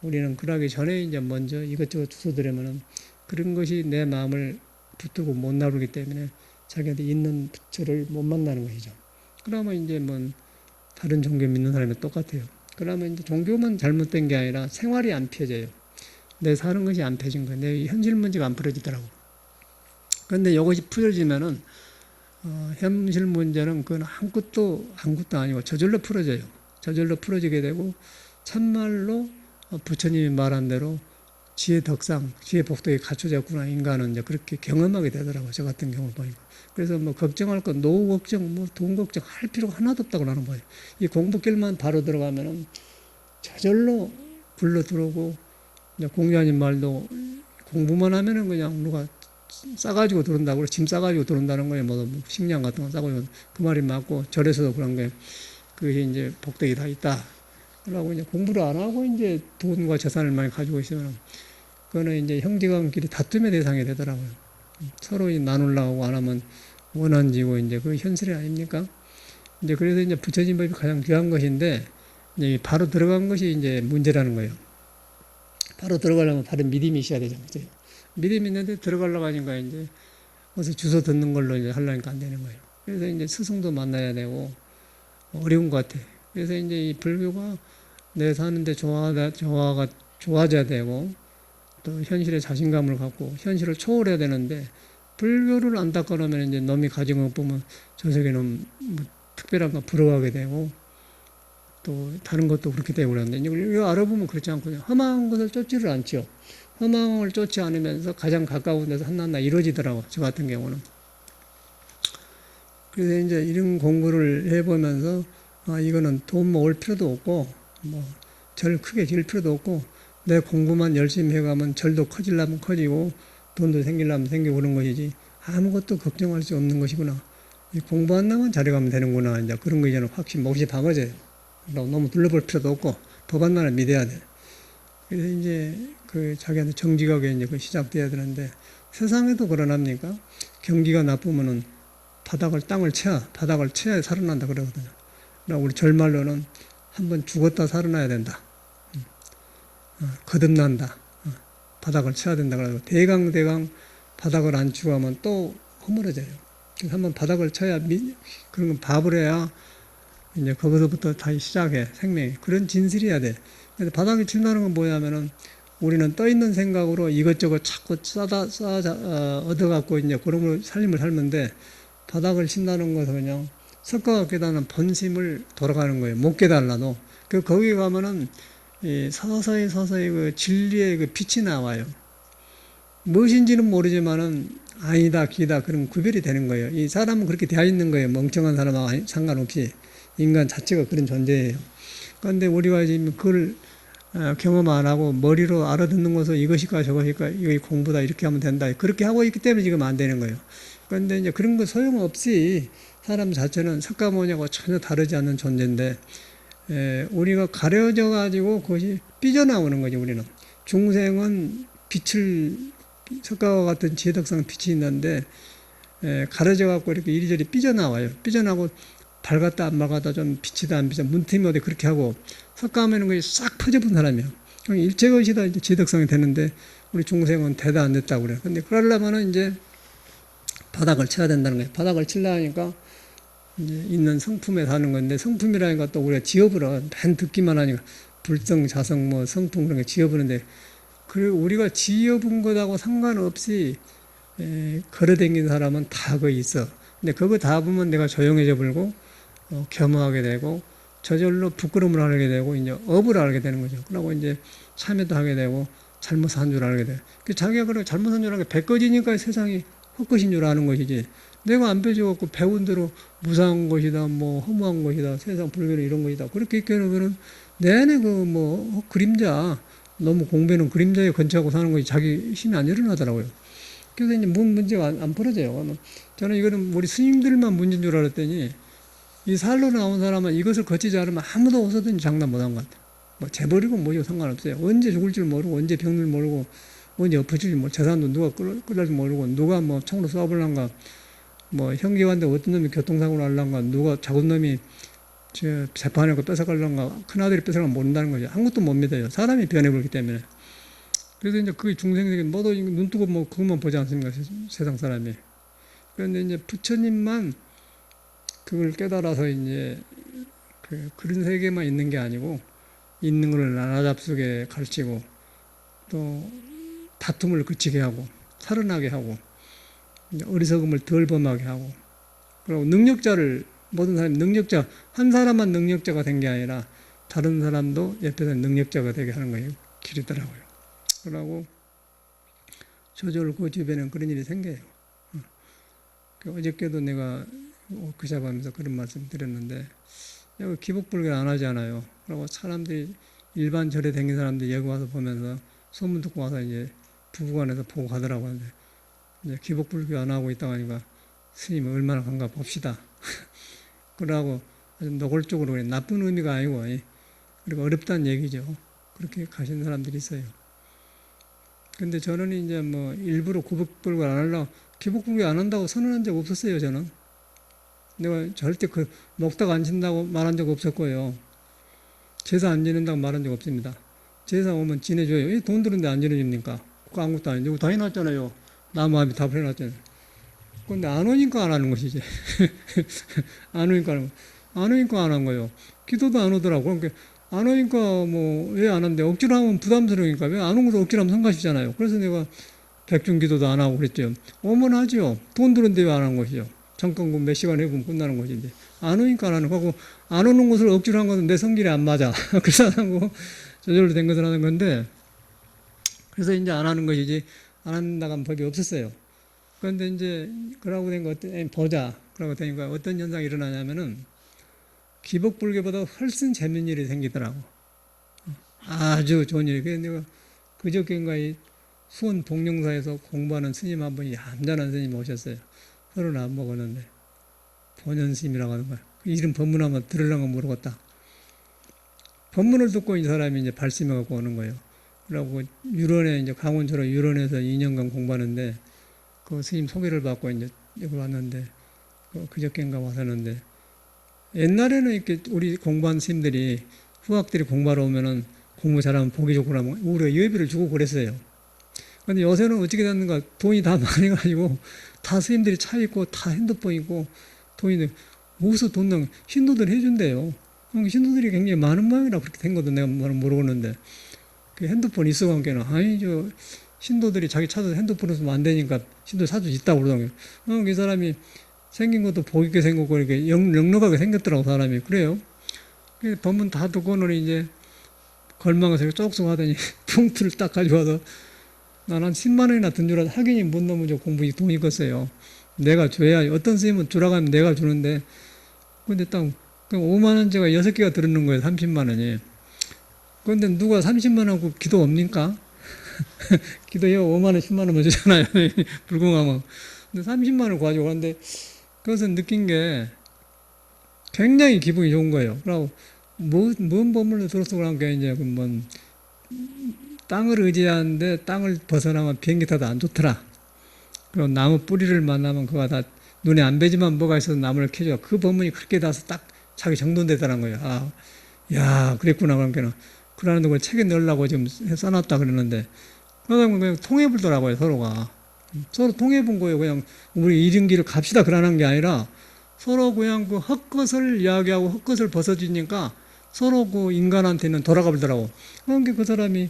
우리는 그러기 전에 이제 먼저 이것저것 주워들으면은 그런 것이 내 마음을 붙들고 못 나르기 때문에 자기한테 있는 부처를 못 만나는 것이죠. 그러면 이제 뭐 다른 종교 믿는 사람이 똑같아요. 그러면 이제 종교만 잘못된 게 아니라 생활이 안 펴져요. 내 사는 것이 안 펴진 거예요. 내 현실 문제가 안 풀어지더라고. 그런데 이것이 풀어지면은 현실 문제는 그건 아무것도 아니고 저절로 풀어져요. 저절로 풀어지게 되고 참말로 부처님이 말한 대로 지혜 덕상, 지혜 복덕이 갖춰졌구나, 인간은 이제 그렇게 경험하게 되더라고요. 저 같은 경우를 보니까. 그래서 뭐 걱정할 건 노후 걱정, 뭐 돈 걱정 할 필요가 하나도 없다고 나는 거예요. 이 공부길만 바로 들어가면은 저절로 굴러 들어오고, 이제 공자님 말도 공부만 하면은 그냥 누가 싸가지고 들어온다고, 짐 싸가지고 들어온다는 거예요. 뭐 식량 같은 거 싸가지고. 그 말이 맞고, 절에서도 그런 거예요. 그게 이제 복덕이 다 있다. 그러고 이제 공부를 안 하고 이제 돈과 재산을 많이 가지고 있으면 그거는 이제 형제간끼리 다툼의 대상이 되더라고요. 서로 나누려고 안 하면 원한지고 이제 그 현실이 아닙니까? 이제 그래서 이제 부처님 법이 가장 귀한 것인데 이제 바로 들어간 것이 이제 문제라는 거예요. 바로 들어가려면 바로 믿음이 있어야 되잖아요. 믿음이 있는데 들어가려고 하니까 이제 어서 주워 듣는 걸로 이제 하려니까 안 되는 거예요. 그래서 이제 스승도 만나야 되고 어려운 것 같아요. 그래서 이제 이 불교가 내 사는데 좋아져야 되고 또 현실에 자신감을 갖고 현실을 초월해야 되는데 불교를 안 닦아 놓으면 이제 놈이 가진 것 보면 저 세계는 뭐 특별한 거 부러워하게 되고 또 다른 것도 그렇게 되고 그러는데 이거 알아보면 그렇지 않거든요. 험한 것을 쫓지를 않죠. 험한을 쫓지 않으면서 가장 가까운 데서 하나하나 이루어지더라고. 저 같은 경우는. 그래서 이제 이런 공부를 해보면서 이거는 돈 모을 필요도 없고 절 크게 지을 필요도 없고 내 공부만 열심히 해가면 절도 커지려면 커지고 돈도 생기려면 생기고 그런 것이지 아무것도 걱정할 수 없는 것이구나. 공부한다면 잘해가면 되는구나. 이제 그런 거 이제는 확실히 몹시 방어져요. 너무 둘러볼 필요도 없고 법안만을 믿어야 돼. 그래서 이제 그 자기한테 정직하게 이제 그 시작돼야 되는데 세상에도 그러납니까? 경기가 나쁘면은 땅을 쳐야 살아난다 그러거든요. 그러나 우리 절말로는 한번 죽었다 살아나야 된다. 거듭난다. 바닥을 쳐야 된다 그러고 대강 바닥을 안 치고 하면 또 허물어져요. 그래서 한번 바닥을 쳐야 그런 건 밥을 해야 이제 거기서부터 다시 시작해 생명이 그런 진실이어야 돼. 그래서 바닥을 친다는 건 뭐냐면은 우리는 떠 있는 생각으로 이것저것 자꾸 얻어갖고 이제 그런 삶을 살는데 바닥을 친다는 것은 그냥 석가가 깨닫는 본심을 돌아가는 거예요. 못 깨달아도 거기 가면은 서서히 그 진리의 그 빛이 나와요. 무엇인지는 모르지만은 아니다, 기다, 그런 구별이 되는 거예요. 이 사람은 그렇게 되어 있는 거예요. 멍청한 사람하고 상관없이. 인간 자체가 그런 존재예요. 그런데 우리가 지금 그걸 경험 안 하고 머리로 알아듣는 것은 이것일까 저것일까, 이거 공부다, 이렇게 하면 된다. 그렇게 하고 있기 때문에 지금 안 되는 거예요. 그런데 이제 그런 거 소용없이 사람 자체는 석가모니하고 전혀 다르지 않는 존재인데, 우리가 가려져 가지고 그것이 삐져나오는 거죠. 우리는 중생은 석가와 같은 지혜덕상 빛이 있는데 가려져 갖고 이렇게 이리저리 삐져나와요. 삐져나고 밝았다 안 밝았다, 좀 빛이다 안 빛이다, 문틈이 어디 그렇게 하고, 석가하면 그게 싹 퍼져본 사람이에요. 일체것이다 이제 지혜덕상이 되는데 우리 중생은 되다 안 됐다고 그래요. 근데 그러려면은 이제 바닥을 쳐야 된다는 거예요. 바닥을 치려니까 이제 있는 성품에 사는 건데, 성품이라니까 또 우리가 지어부러 맨 듣기만 하니까 불성, 자성, 뭐 성품 그런 거 지어부는데, 그리고 우리가 지어본 것하고 상관없이 걸어다니는 사람은 다 거기 있어. 근데 그거 다 보면 내가 조용해져 버리고 겸허하게 되고 저절로 부끄러움을 알게 되고 이제 업을 알게 되는 거죠. 그러고 이제 참여도 하게 되고 잘못한 줄 알게 돼. 자기가 그렇게 잘못한 줄 알게 배꺼지니까 세상이 헛것인 줄 아는 것이지. 내가 안 배워갖고 배운 대로 무상한 것이다, 뭐 허무한 것이다, 세상 불교는 이런 것이다, 그렇게 있게는 내내 그림자, 너무 공부는 그림자에 근처하고 사는 것이 자기 힘이 안 일어나더라고요. 그래서 이제 문제가 안 풀어져요. 저는 이거는 우리 스님들만 문제인 줄 알았더니 이 살로 나온 사람은 이것을 거치지 않으면 아무도 어서든지 장담 못한 것 같아요. 뭐 재벌이고 뭐고 상관없어요. 언제 죽을 줄 모르고, 언제 병들 모르고, 언제 엎어질지 모르고, 재산도 누가 끌어줄 모르고, 누가 뭐 총으로 쏴볼란가, 뭐 형기관데 어떤 놈이 교통사고를 할란가, 누가 작은 놈이 재판에 뺏어갈란가, 큰아들이 뺏어가면 모른다는 거죠. 아무것도 못 믿어요. 사람이 변해버리기 때문에. 그래서 이제 그게 중생에게 모두 눈 뜨고 뭐 그것만 보지 않습니까? 세상 사람이. 그런데 이제 부처님만 그걸 깨달아서 이제 그런 세계만 있는 게 아니고, 있는 걸 나눠잡수게 가르치고, 또 다툼을 그치게 하고, 살아나게 하고, 어리석음을 덜 범하게 하고, 그리고 모든 사람이 능력자, 한 사람만 능력자가 된 게 아니라 다른 사람도 옆에서 능력자가 되게 하는 거예요. 길이더라고요. 그러고 저절 그 주변에는 그런 일이 생겨요. 어저께도 내가 그 작업하면서 그런 말씀 드렸는데, 여기 기복불교 안 하잖아요. 그리고 사람들이 일반 절에 다니는 사람들이 여기 와서 보면서 소문 듣고 와서 이제 부부간에서 보고 가더라고요. 이제 기복불교 안 하고 있다고 하니까 스님이 얼마나 간가 봅시다. 그러고 아주 노골적으로 그래. 나쁜 의미가 아니고, 그리고 어렵다는 얘기죠. 그렇게 가신 사람들이 있어요. 근데 저는 이제 뭐 일부러 기복불교 안 하려고, 기복불교 안 한다고 선언한 적 없었어요, 저는. 내가 절대 먹다가 안 친다고 말한 적 없었고요. 제사 안 지낸다고 말한 적 없습니다. 제사 오면 지내줘요. 왜 돈 드는데 안 지내줍니까? 그거 아무것도 아닌데. 다 해놨잖아요. 나무 앞에 다 해놨잖아요. 근데 안 오니까 안 하는 것이지. 안 오니까 안 한 거예요. 기도도 안 오더라고. 그러니까 안 오니까 뭐 왜 안 한대? 억지로 하면 부담스러우니까 왜 안 온 것도 억지로 하면 성가시잖아요. 그래서 내가 백중기도도 안 하고 그랬죠. 오면 하죠. 돈 드는데 왜 안 하는 것이죠. 잠깐 몇 시간 해보면 끝나는 것인데. 안 오니까 안 하는 거고, 안 오는 것을 억지로 한 것은 내 성질이 안 맞아. 그래서 안 하고 저절로 된 것을 하는 건데, 그래서 이제 안 하는 것이지, 안 한다간 법이 없었어요. 그런데 이제 그러고 된 거 보자. 그러고 되니까 어떤 현상이 일어나냐면은 기복불교보다 훨씬 재밌는 일이 생기더라고. 아주 좋은 일이. 그래서 내가 그저께인가 수원 동령사에서 공부하는 스님 한 분이 얌전한 스님이 오셨어요. 서른 안 먹었는데 본연 스님이라고 하는 거야. 그 이름 법문 한번 들으려고 모르겠다. 법문을 듣고 이 사람이 이제 발심해 갖고 오는 거예요. 라고 유런에 이제 강원처럼 유런에서 2년간 공부하는데 그 스님 소개를 받고 이제 여기 왔는데 그저께인가 왔었는데 옛날에는 이렇게 우리 공부한 스님들이 후학들이 공부하러 오면은 공부 잘하면 보기 좋고 나면 우리가 예비를 주고 그랬어요. 근데 요새는 어떻게 됐는가 돈이 다 많이 가지고 다 스님들이 차 있고 다 핸드폰 있고 돈이 어디서 돈 나 신도들 해준대요. 신도들이 굉장히 많은 모양이라 그렇게 된 것도 내가 모르겠는데 그 핸드폰 있어간게는 아니 저 신도들이 자기 차도 핸드폰으로 쓰면 안 되니까 신도 사주 있다고 그러더라고요. 그 사람이 생긴 것도 보이게 생겼고 이렇게 넉넉하게 생겼더라고 사람이. 그래요. 법문 다 듣고는 이제 걸망에서 쪽쪽 하더니 봉투를 딱 가져와서 난 한 10만 원이나 든 줄 알았는데 하긴이 못 넘으면 저 공부 돈이 컸어요. 내가 줘야 어떤 스님은 주라고 하면 내가 주는데 근데 딱 5만 원짜리가 6개가 들었는 거예요. 30만 원이. 그런데 누가 30만 원고 기도 없니까? 기도해요. 5만 원, 10만 원만 주잖아요. 불공하면. 근데 30만 원을 가지고 갔는데 그것은 느낀 게 굉장히 기분이 좋은 거예요. 그리고 뭔 법문을 들었어 그런 게 이제 뭐 땅을 의지하는데 땅을 벗어나면 비행기 타도 안 좋더라. 그리고 나무 뿌리를 만나면 그거 다 눈에 안 뵈지만 뭐가 있어서 나무를 캐줘. 그 법문이 그렇게 나서 딱 자기 정돈되더라는 거예요. 아, 야, 그랬구나. 그러니까 그러는 걸 책에 넣으려고 지금 써놨다 그러는데 그러다 보면 그냥 통해보더라고요. 서로가. 서로 통해본 거예요. 그냥 우리 이른길을 갑시다 그러는 게 아니라 서로 그냥 그 헛것을 이야기하고 헛것을 벗어지니까 서로 그 인간한테는 돌아가 보더라고. 그러니까 그 사람이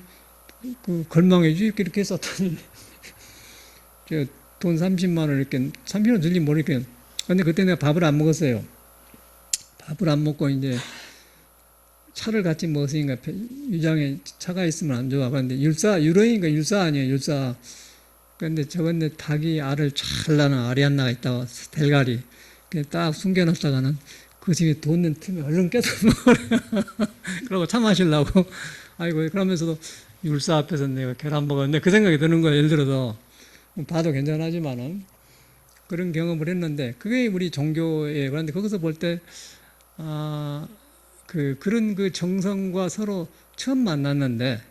그 걸망해 이렇게 썼더니 돈 30만 원 이렇게 30만 원 줄지 모르겠어요. 근데 그때 내가 밥을 안 먹었어요. 밥을 안 먹고 이제 차를 같이 먹었으니까 유장에 차가 있으면 안 좋아. 그런데 유러니까 율사 아니에요. 율사. 그런데 저건데 닭이 알을 잘 낳는 알이 하나가 있다고 대가리. 딱 숨겨놨다가는 그 집에 돈 낸 틈에 얼른 깨서 먹어요. 그러고 차 마시려고. 아이고, 그러면서도 율사 앞에서 내가 계란 먹었는데 그 생각이 드는 거예요. 예를 들어서. 봐도 괜찮하지만은. 그런 경험을 했는데, 그게 우리 종교예요. 그런데 거기서 볼 때, 그런 그 정성과 서로 처음 만났는데,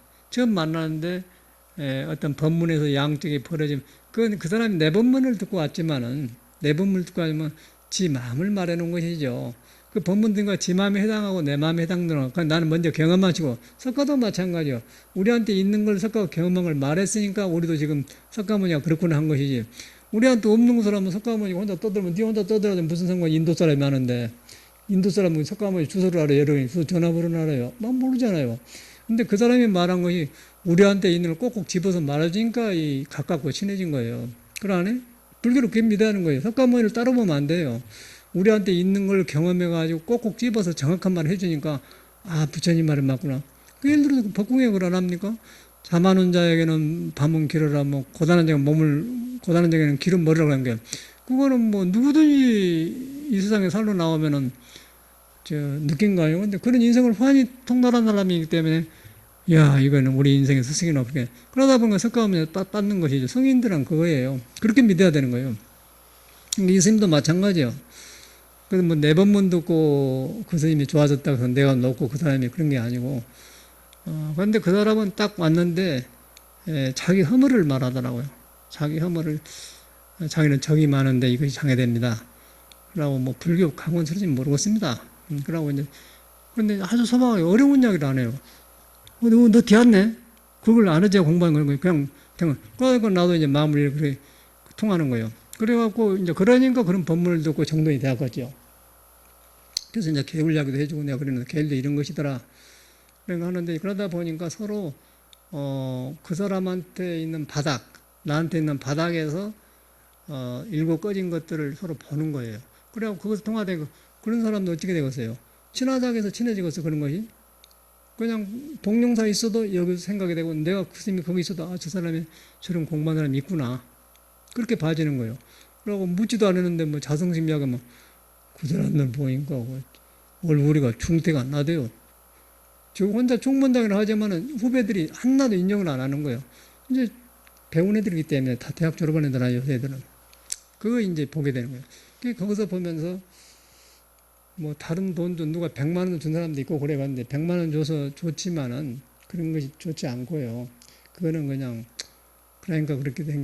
어떤 법문에서 양쪽이 벌어지면, 그 사람이 내 법문을 듣고 왔지만은, 내 법문을 듣고 왔지만, 지 마음을 말해 놓은 것이죠. 그 법문들과 지 마음에 해당하고 내 마음에 해당되는 거. 나는 먼저 경험하시고, 석가도 마찬가지요. 우리한테 있는 걸 석가가 경험한 걸 말했으니까 우리도 지금 석가모니가 그렇구나 한 것이지. 우리한테 없는 사람은 석가모니가 혼자 떠들면 네 혼자 떠들어도 무슨 상관이 인도 사람이 하는데 인도 사람은 석가모니 주소를 알아요. 여러 주소 전화번호를 알아요. 막 모르잖아요. 근데 그 사람이 말한 것이 우리한테 있는 걸 꼭꼭 집어서 말해주니까 가깝고 친해진 거예요. 그러네? 불교를 그게 믿어하는 거예요. 석가모니를 따로 보면 안 돼요. 우리한테 있는 걸 경험해가지고 꼭꼭 집어서 정확한 말을 해주니까 아 부처님 말은 맞구나. 그 예를 들어서 법궁에 그걸 안 합니까? 잠하는 자에게는 밤은 길어라, 뭐 고단한 자에게는 길은 멀으라고 하는 게 그거는 뭐 누구든지 이 세상에 살러 나오면은 느낀 거예요. 근데 그런 인생을 환히 통달한 사람이기 때문에 야 이거는 우리 인생의 스승이 없게 그러다 보니까 석가모니 받는 것이죠. 성인들은 그거예요. 그렇게 믿어야 되는 거예요. 이 스님도 마찬가지예요. 그래서 뭐 내 법문 듣고 그 스님이 좋아졌다고 해서 내가 놓고 그 사람이 그런 게 아니고 그런데 그 사람은 딱 왔는데 자기 허물을 말하더라고요. 자기 허물을 자기는 정이 많은데 이것이 장애됩니다. 그러고 뭐 불교 강원스러운지 모르겠습니다. 그러고 이제 근데 아주 소박하게 어려운 이야기를 안 해요. 너 뒤았네? 그걸 안 하지 공부하는 거예요. 그냥 그러니까 나도 이제 마무리를 그렇게 통하는 거예요. 그래갖고 이제 그러니까 그런 법문을 듣고 정돈이 되었겠죠. 그래서 이제 개울 이야기도 해주고 내가 그러는데 개울도 이런 것이더라. 그러니까 하는데 그러다 보니까 서로 그 사람한테 있는 바닥, 나한테 있는 바닥에서 일고 꺼진 것들을 서로 보는 거예요. 그래갖고 그것을 통화되고 그런 사람도 어떻게 되겠어요? 친하다고 해서 친해지겠어 그런 것이? 그냥 동료사 있어도 여기서 생각이 되고 내가 그 스님이 거기 있어도 저 사람이 저런 공부하는 사람이 있구나. 그렇게 봐지는 거예요. 그러고 묻지도 않았는데 뭐 자성심리하게 뭐 그 사람들 보니까 얼굴이가 중태가 안 나대요. 저 혼자 총문당을 하지만은 후배들이 하나도 인정을 안 하는 거예요. 이제 배운 애들이기 때문에 다 대학 졸업한 애들 아니에요, 애들은. 그거 이제 보게 되는 거예요. 거기서 보면서 뭐 다른 돈도 누가 100만 원 준 사람도 있고 그래 봤는데 100만 원 줘서 좋지만은 그런 것이 좋지 않고요. 그거는 그냥 그러니까 그렇게 된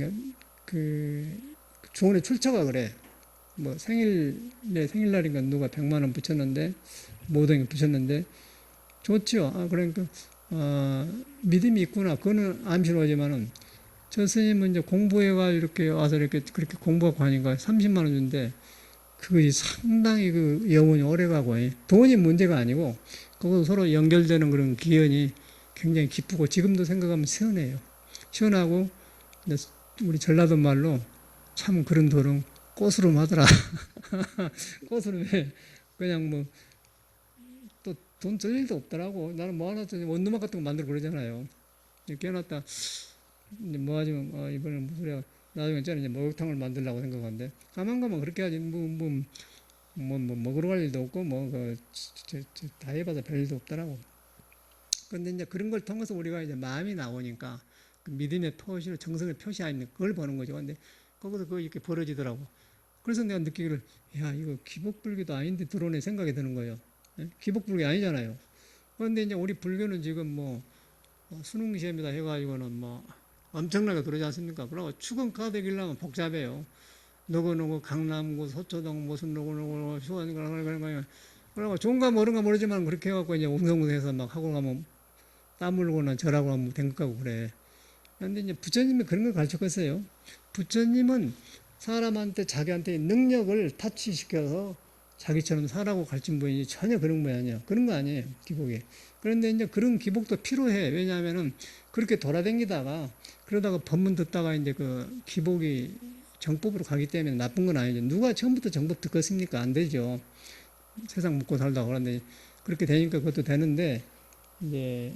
게 주원의 출처가 그래. 뭐 내 생일날인가 누가 100만 원 붙였는데 모든 게 붙였는데 좋지요. 그러니까 믿음이 있구나. 그거는 암시로하지만은 저 스님은 이제 공부해가 이렇게 와서 이렇게 그렇게 공부하고 하니까 30만 원 준대. 그것이 상당히 그 영혼이 오래가고 돈이 문제가 아니고 그거 서로 연결되는 그런 기연이 굉장히 기쁘고 지금도 생각하면 시원해요. 시원하고 우리 전라도 말로 참 그런 돈은 꼬스름하더라. 꼬스름해. 그냥 뭐 또 돈 쓸 일도 없더라고. 나는 뭐 하나 원두막 같은 거 만들고 그러잖아요. 이렇게 해놨다 이제 뭐 하지만 이번엔 무슨 소리야. 나중에 저는 이제 목욕탕을 만들려고 생각하는데 가만 그렇게 하지 먹으러 갈 일도 없고 다 해봐서 별 일도 없더라고. 그런데 이제 그런 걸 통해서 우리가 이제 마음이 나오니까 그 믿음의 표시로 정성의 표시하는 그걸 보는 거죠. 근데 거기서 그거 이렇게 벌어지더라고. 그래서 내가 느끼기를 야 이거 기복불교도 아닌데 들어오네 생각이 드는 거예요. 기복불교 아니잖아요. 그런데 이제 우리 불교는 지금 수능시험이다 해가지고는 엄청나게 그러지 않습니까? 그러고 추금 가득이려면 복잡해요. 누구 강남구 서초동 무슨 누구 수원 그러고 좋은가 모른가 모르지만 그렇게 해갖고 이제 웅성웅성해서 막 하고 가면 땀 흘거나 절하고 하면 된 것 같고 그래. 그런데 이제 부처님이 그런 걸 가르쳤어요. 부처님은 사람한테 자기한테 능력을 타취시켜서 자기처럼 살라고 가르친 분이 전혀 그런 거 아니에요. 그런 거 아니에요. 기복이. 그런데 이제 그런 기복도 필요해. 왜냐하면은 그렇게 돌아다니다가 그러다가 법문 듣다가 이제 그 기복이 정법으로 가기 때문에 나쁜 건 아니죠. 누가 처음부터 정법 듣겠습니까? 안 되죠. 세상 먹고 살다가 그런데 그렇게 되니까 그것도 되는데 이제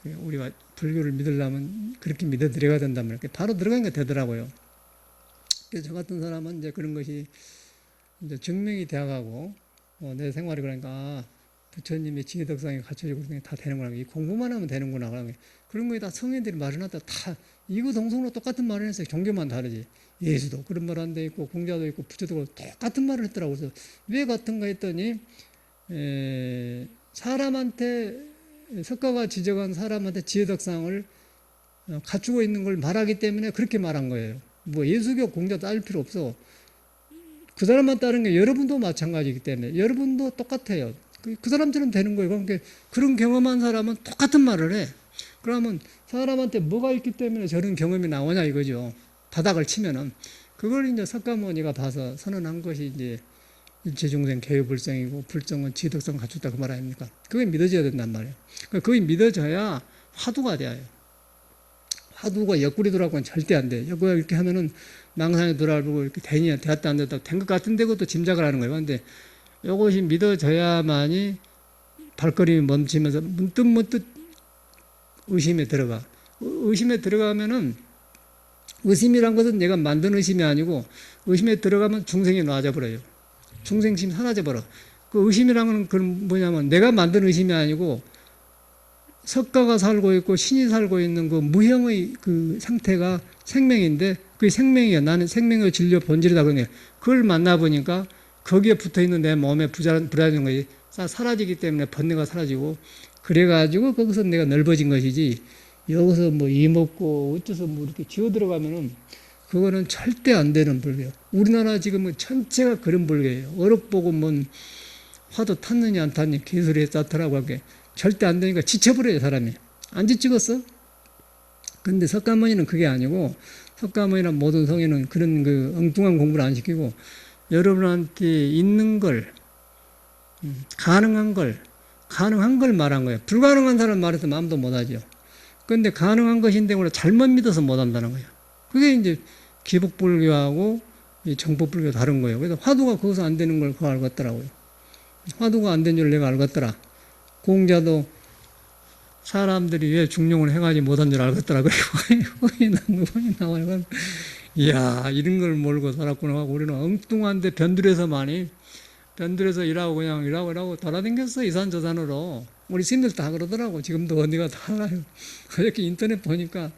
우리가 불교를 믿으려면 그렇게 믿어 들어가야 된다면 이렇게 바로 들어가니까 되더라고요. 그래서 저 같은 사람은 이제 그런 것이 이제 증명이 되어가고 내 생활이 그러니까 부처님의 지혜덕상이 갖춰지고 다 되는구나. 이 공부만 하면 되는구나. 그런 거에 다 성인들이 말해놨다 다 이구동성으로 똑같은 말을 했어요. 종교만 다르지. 예수도 그런 말 한 데 있고 공자도 있고 부처도 똑같은 말을 했더라고요. 그래서 왜 같은가 했더니 사람한테 석가가 지적한 사람한테 지혜덕상을 갖추고 있는 걸 말하기 때문에 그렇게 말한 거예요. 뭐 예수교 공자 따질 필요 없어. 그 사람만 따른 게 여러분도 마찬가지이기 때문에 여러분도 똑같아요. 그 사람처럼 되는 거예요. 그러니까 그런 경험한 사람은 똑같은 말을 해. 그러면 사람한테 뭐가 있기 때문에 저런 경험이 나오냐 이거죠. 바닥을 치면은 그걸 이제 석가모니가 봐서 선언한 것이 이제 일체중생 개유불성이고 불성은 지덕성 갖췄다 그 말 아닙니까? 그게 믿어져야 된단 말이에요. 그게 믿어져야 화두가 돼요. 화두가 옆구리 돌아가고는 절대 안 돼. 옆구리가 이렇게 하면은 망상에 돌아가고 이렇게 되었다 안 됐다 된 것 같은데 그것도 짐작을 하는 거예요. 근데 이것이 믿어져야만이 발걸음이 멈추면서 문득 의심에 들어가. 의심에 들어가면은 의심이란 것은 내가 만든 의심이 아니고 의심에 들어가면 중생이 놔져버려요. 중생심 사라져버려. 그 의심이란 건 뭐냐면 내가 만든 의심이 아니고 석가가 살고 있고 신이 살고 있는 그 무형의 그 상태가 생명인데 그게 생명이야. 나는 생명의 진료 본질이다 그러네. 그걸 만나보니까 거기에 붙어있는 내 몸에 불안한 것이 사라지기 때문에 번뇌가 사라지고 그래가지고 거기서 내가 넓어진 것이지 여기서 뭐 이먹고 어째서 뭐 이렇게 지어 들어가면은 그거는 절대 안 되는 불교예요. 우리나라 지금은 전체가 그런 불교예요. 어렵 보고 뭔 화도 탔느냐 안 탔느냐 개소리에 쌓더라고 하게 절대 안 되니까 지쳐버려요 사람이. 안 지치겠어? 근데 석가모니는 그게 아니고 석가모니나 모든 성인은 그런 그 엉뚱한 공부를 안 시키고 여러분한테 있는 걸 가능한 걸 말한 거예요. 불가능한 사람 말해서 마음도 못하죠. 그런데 가능한 것인데 우리가 잘못 믿어서 못한다는 거예요. 그게 이제 기복불교하고 정법불교 다른 거예요. 그래서 화두가 거기서 안 되는 걸 그거 알겠더라고요. 화두가 안 된 줄 내가 알겠더라. 공자도 사람들이 왜 중용을 행하지 못한 줄 알겠더라고요. 거기 나와요. 이야, 이런 걸 모르고 살았구나 하고 우리는 엉뚱한데 변들에서 일하고 그냥 일하고 돌아다녔어. 이산저산으로. 우리 스님들 다 그러더라고. 지금도 언니가 다 알아요. 이렇게 인터넷 보니까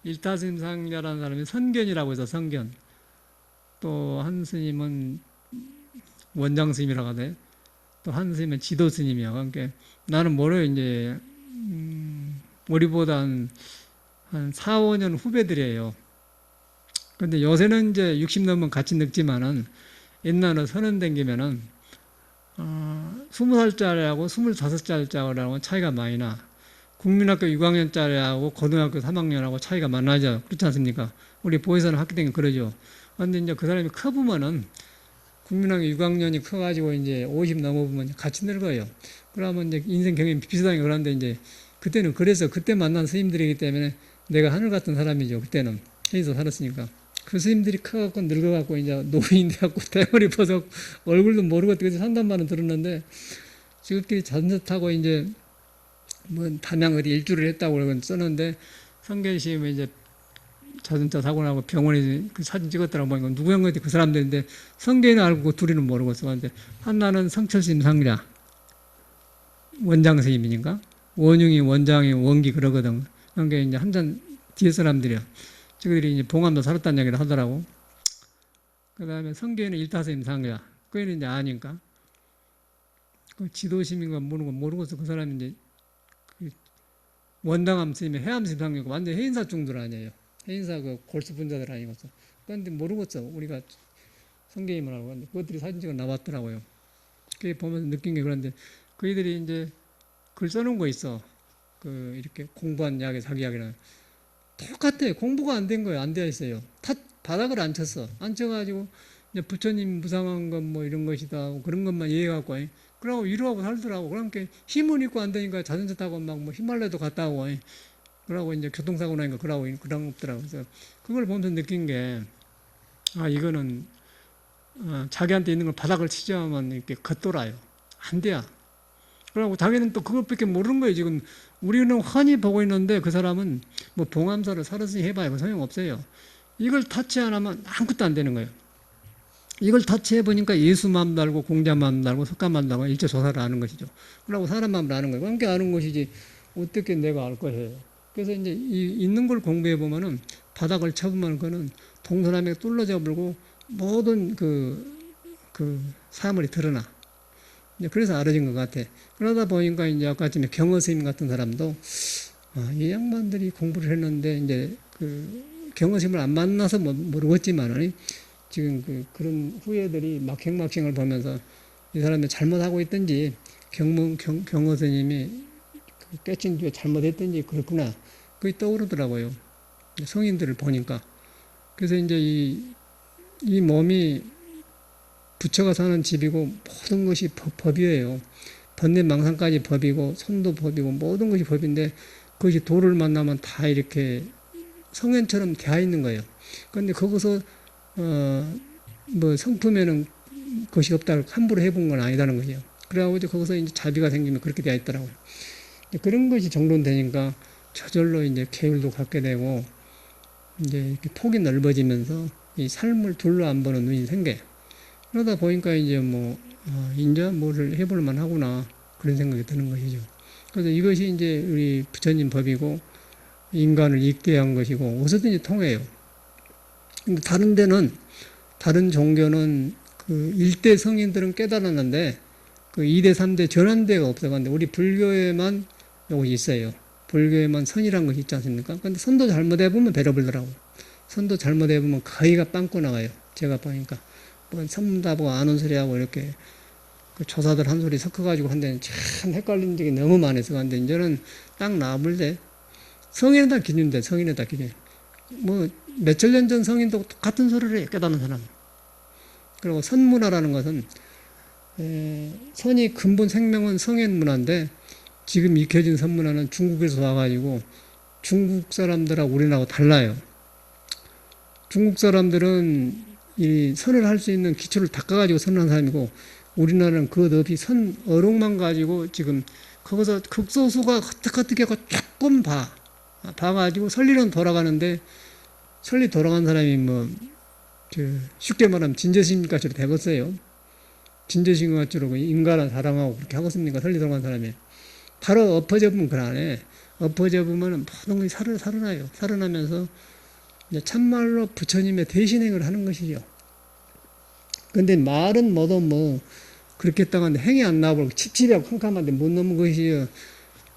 일타심상자라는 사람이 선견이라고 해서 선견. 또 한 스님은 원장 스님이라고 하대. 또 한 스님은 지도 스님이야. 그러니까 나는 뭐래요, 이제, 우리보다 한 4, 5년 후배들이에요. 근데 요새는 이제 60 넘으면 같이 늙지만은 옛날에 서른 댕기면은 20살짜리하고 25살짜리하고 차이가 많이 나. 국민학교 6학년짜리하고 고등학교 3학년하고 차이가 많아져. 그렇지 않습니까? 우리 보혜사는 학교 다니면 그러죠. 근데 이제 그 사람이 커보면은 국민학교 6학년이 커가지고 이제 50 넘어보면 같이 늙어요. 그러면 이제 인생 경험이 비슷하게 그런데 이제 그때는 그래서 그때 만난 스님들이기 때문에 내가 하늘 같은 사람이죠. 그때는 해에서 살았으니까. 그 스님들이 커갖고 늙어갖고 이제 노인이 돼갖고 대머리 벗어 얼굴도 모르고 어떻게 산단 말은 들었는데 지극히 자전거 타고 이제 뭐 담양 어디 일주를 했다고 그러고 썼는데 성계시면 이제 자동차 사고 나고 병원에 그 사진 찍었더라고 보니까 누구였는지 그 사람들인데 성계는 알고 그 둘이는 모르고 있었는데 하나는 성철스님 상자 원장 스님이니까 원흉이 원장이 원기 그러거든. 그러니까 이제 한잔 뒤에 사람들이야. 저들이 이제 봉암도 살았다는 얘기를 하더라고. 그 다음에 성계는 일타스님 상자. 그애는 이제 아니까. 그 지도심인가 모르고서 그 사람이 이제 그 원당암 스님의 해암 스님 상자고 완전 해인사 중들 아니에요. 해인사 그 골수 분자들 아니겠어. 그런데 모르겠어. 우리가 성계임을 알고. 근데 그것들이 사진 찍어 나왔더라고요. 그게 보면서 느낀 게 그런데 그이들이 이제 글 써놓은 거 있어. 그 이렇게 공부한 이야기, 자기 이야기는. 똑같아. 공부가 안 된 거예요. 안 되어 있어요. 바닥을 안 쳤어. 안 쳐가지고 이제 부처님 무상한 건 뭐 이런 것이다. 그런 것만 이해해갖고. 그러고 위로하고 살더라고. 그러니까 힘은 있고 안 되니까 자전거 타고 막 뭐 히말라야도 갔다 오고. 그러고 이제 교통사고 나니까 그러고 그런 없더라고. 그래서 그걸 보면서 느낀 게, 이거는, 자기한테 있는 걸 바닥을 치자면 이렇게 겉돌아요. 안 돼요. 그러고 자기는 또 그것밖에 모르는 거예요. 지금 우리는 흔히 보고 있는데 그 사람은 뭐 봉암사를 살았으니 해봐야 그 소용없어요. 이걸 터치 안 하면 아무것도 안 되는 거예요. 이걸 터치해 보니까 예수 마음도 알고 공자 마음도 알고 석가 마음도 알고 일체 조사를 아는 것이죠. 그러고 사람 마음을 아는 거예요. 그러니까 아는 것이지 어떻게 내가 알 거예요. 그래서 이제 있는 걸 공부해 보면은 바닥을 쳐보면 그거는 동서남에 뚫어져 버리고 모든 그 사물이 드러나. 그래서 알아진 것 같아. 그러다 보니까 이제 아까 전에 경허 스님 같은 사람도 이 양반들이 공부를 했는데 이제 그 경허 스님을 안 만나서 모르겠지만은 지금 그런 후예들이 막행막생을 보면서 이 사람이 잘못하고 있든지 경허 스님이 깨친 뒤에 잘못했든지 그렇구나. 그게 떠오르더라고요. 성인들을 보니까. 그래서 이제 이 몸이 부처가 사는 집이고 모든 것이 법이에요. 번뇌망상까지 법이고 손도 법이고 모든 것이 법인데 그것이 도를 만나면 다 이렇게 성현처럼 되어 있는 거예요. 그런데 거기서 뭐 성품에는 것이 없다 함부로 해본 건 아니다는 거죠. 그래가지고 거기서 이제 자비가 생기면 그렇게 되어 있더라고요. 그런 것이 정돈되니까 저절로 이제 계율도 갖게 되고 이제 이렇게 폭이 넓어지면서 이 삶을 둘러 안 보는 눈이 생겨요. 그러다 보니까 이제 이제 뭐를 해볼 만하구나 그런 생각이 드는 것이죠. 그래서 이것이 이제 우리 부처님 법이고 인간을 있게 한 것이고 어디서든지 통해요. 근데 다른 종교는 그 1대 성인들은 깨달았는데 그 2대, 3대 전환대가 없어가는데 우리 불교에만 요것이 있어요. 불교에만 선이란 것이 있지 않습니까? 근데 선도 잘못해보면 배려불더라고요. 선도 잘못해보면 거의가 빵꾸 나가요. 제가 보니까. 선문다보고 아는 소리하고 이렇게 그 조사들 한 소리 섞어가지고 한 데는 참 헷갈리는 적이 너무 많아서 근데 이제는 딱 나불 때 성인은 다 기준돼. 성인은 다 기준. 몇천 년 전 성인도 똑같은 소리를 해요. 깨닫는 사람. 그리고 선문화라는 것은 선이 근본 생명은 성인 문화인데 지금 익혀진 선문화는 중국에서 와가지고 중국 사람들하고 우리나라하고 달라요. 중국 사람들은 이 선을 할 수 있는 기초를 닦아가지고 선을 한 사람이고 우리나라는 그것 없이 선 어록만 가지고 지금 거기서 극소수가 어떻게 하고 조금 봐가지고 선리는 돌아가는데 선리 돌아간 사람이 쉽게 말하면 진저신같이 되겠어요. 진저신같이로 인간을 사랑하고 그렇게 하겠습니까? 선리 돌아간 사람이. 바로 엎어져보면 그러네. 엎어져보면 모든 것이 살아나요. 살아나면서 참말로 부처님의 대신행을 하는 것이죠. 근데 말은 뭐도 그렇게 했다가 행이 안 나와버리고 칩칩하고 캄캄한데 못 넘은 것이요.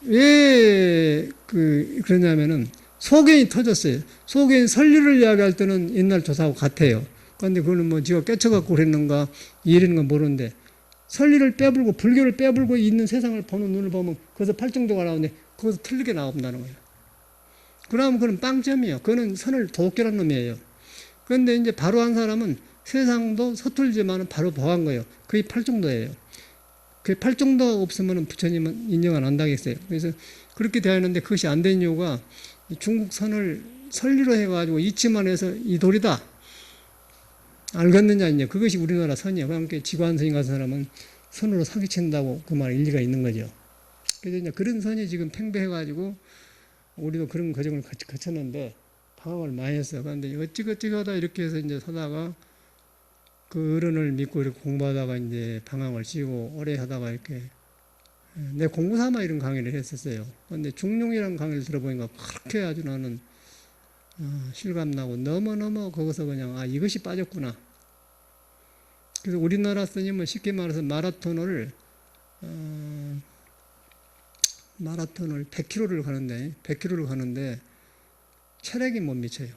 왜 그러냐면은 소견이 터졌어요. 소견이 설리를 이야기할 때는 옛날 조사하고 같아요. 그런데 그거는 뭐 지가 깨쳐갖고 그랬는가 이러는 건 모르는데 설리를 빼불고 불교를 빼불고 있는 세상을 보는 눈을 보면 거기서 팔정도가 나오는데 거기서 틀리게 나온다는 거예요. 그러면 그건 빵점이에요. 그거는 선을 도둑질한 놈이에요. 그런데 이제 바로 한 사람은 세상도 서툴지만은 바로 보한 거예요. 그게 팔정도예요. 그 팔정도 없으면 부처님은 인정 안 한다겠어요. 그래서 그렇게 되어 있는데 그것이 안 된 이유가 중국 선을 설리로 해가지고 이치만 해서 이 돌이다. 알겠느냐, 이제. 그것이 우리나라 선이에요. 그러니까 지관선인 같은 사람은 선으로 사기친다고 그 말 일리가 있는 거죠. 그래서 이제 그런 선이 지금 팽배해가지고 우리도 그런 과정을 거쳤는데 방황을 많이 했어요. 그런데 어찌어찌 하다 이렇게 해서 이제 서다가 그 어른을 믿고 이렇게 공부하다가 이제 방황을 씌우고 오래 하다가 이렇게 내 공부 삼아 이런 강의를 했었어요. 그런데 중용이라는 강의를 들어보니까 그렇게 아주 나는 실감나고 너무너무 거기서 그냥 이것이 빠졌구나. 그래서 우리나라 스님은 쉽게 말해서 마라톤을 100km를 가는데 체력이 못 미쳐요.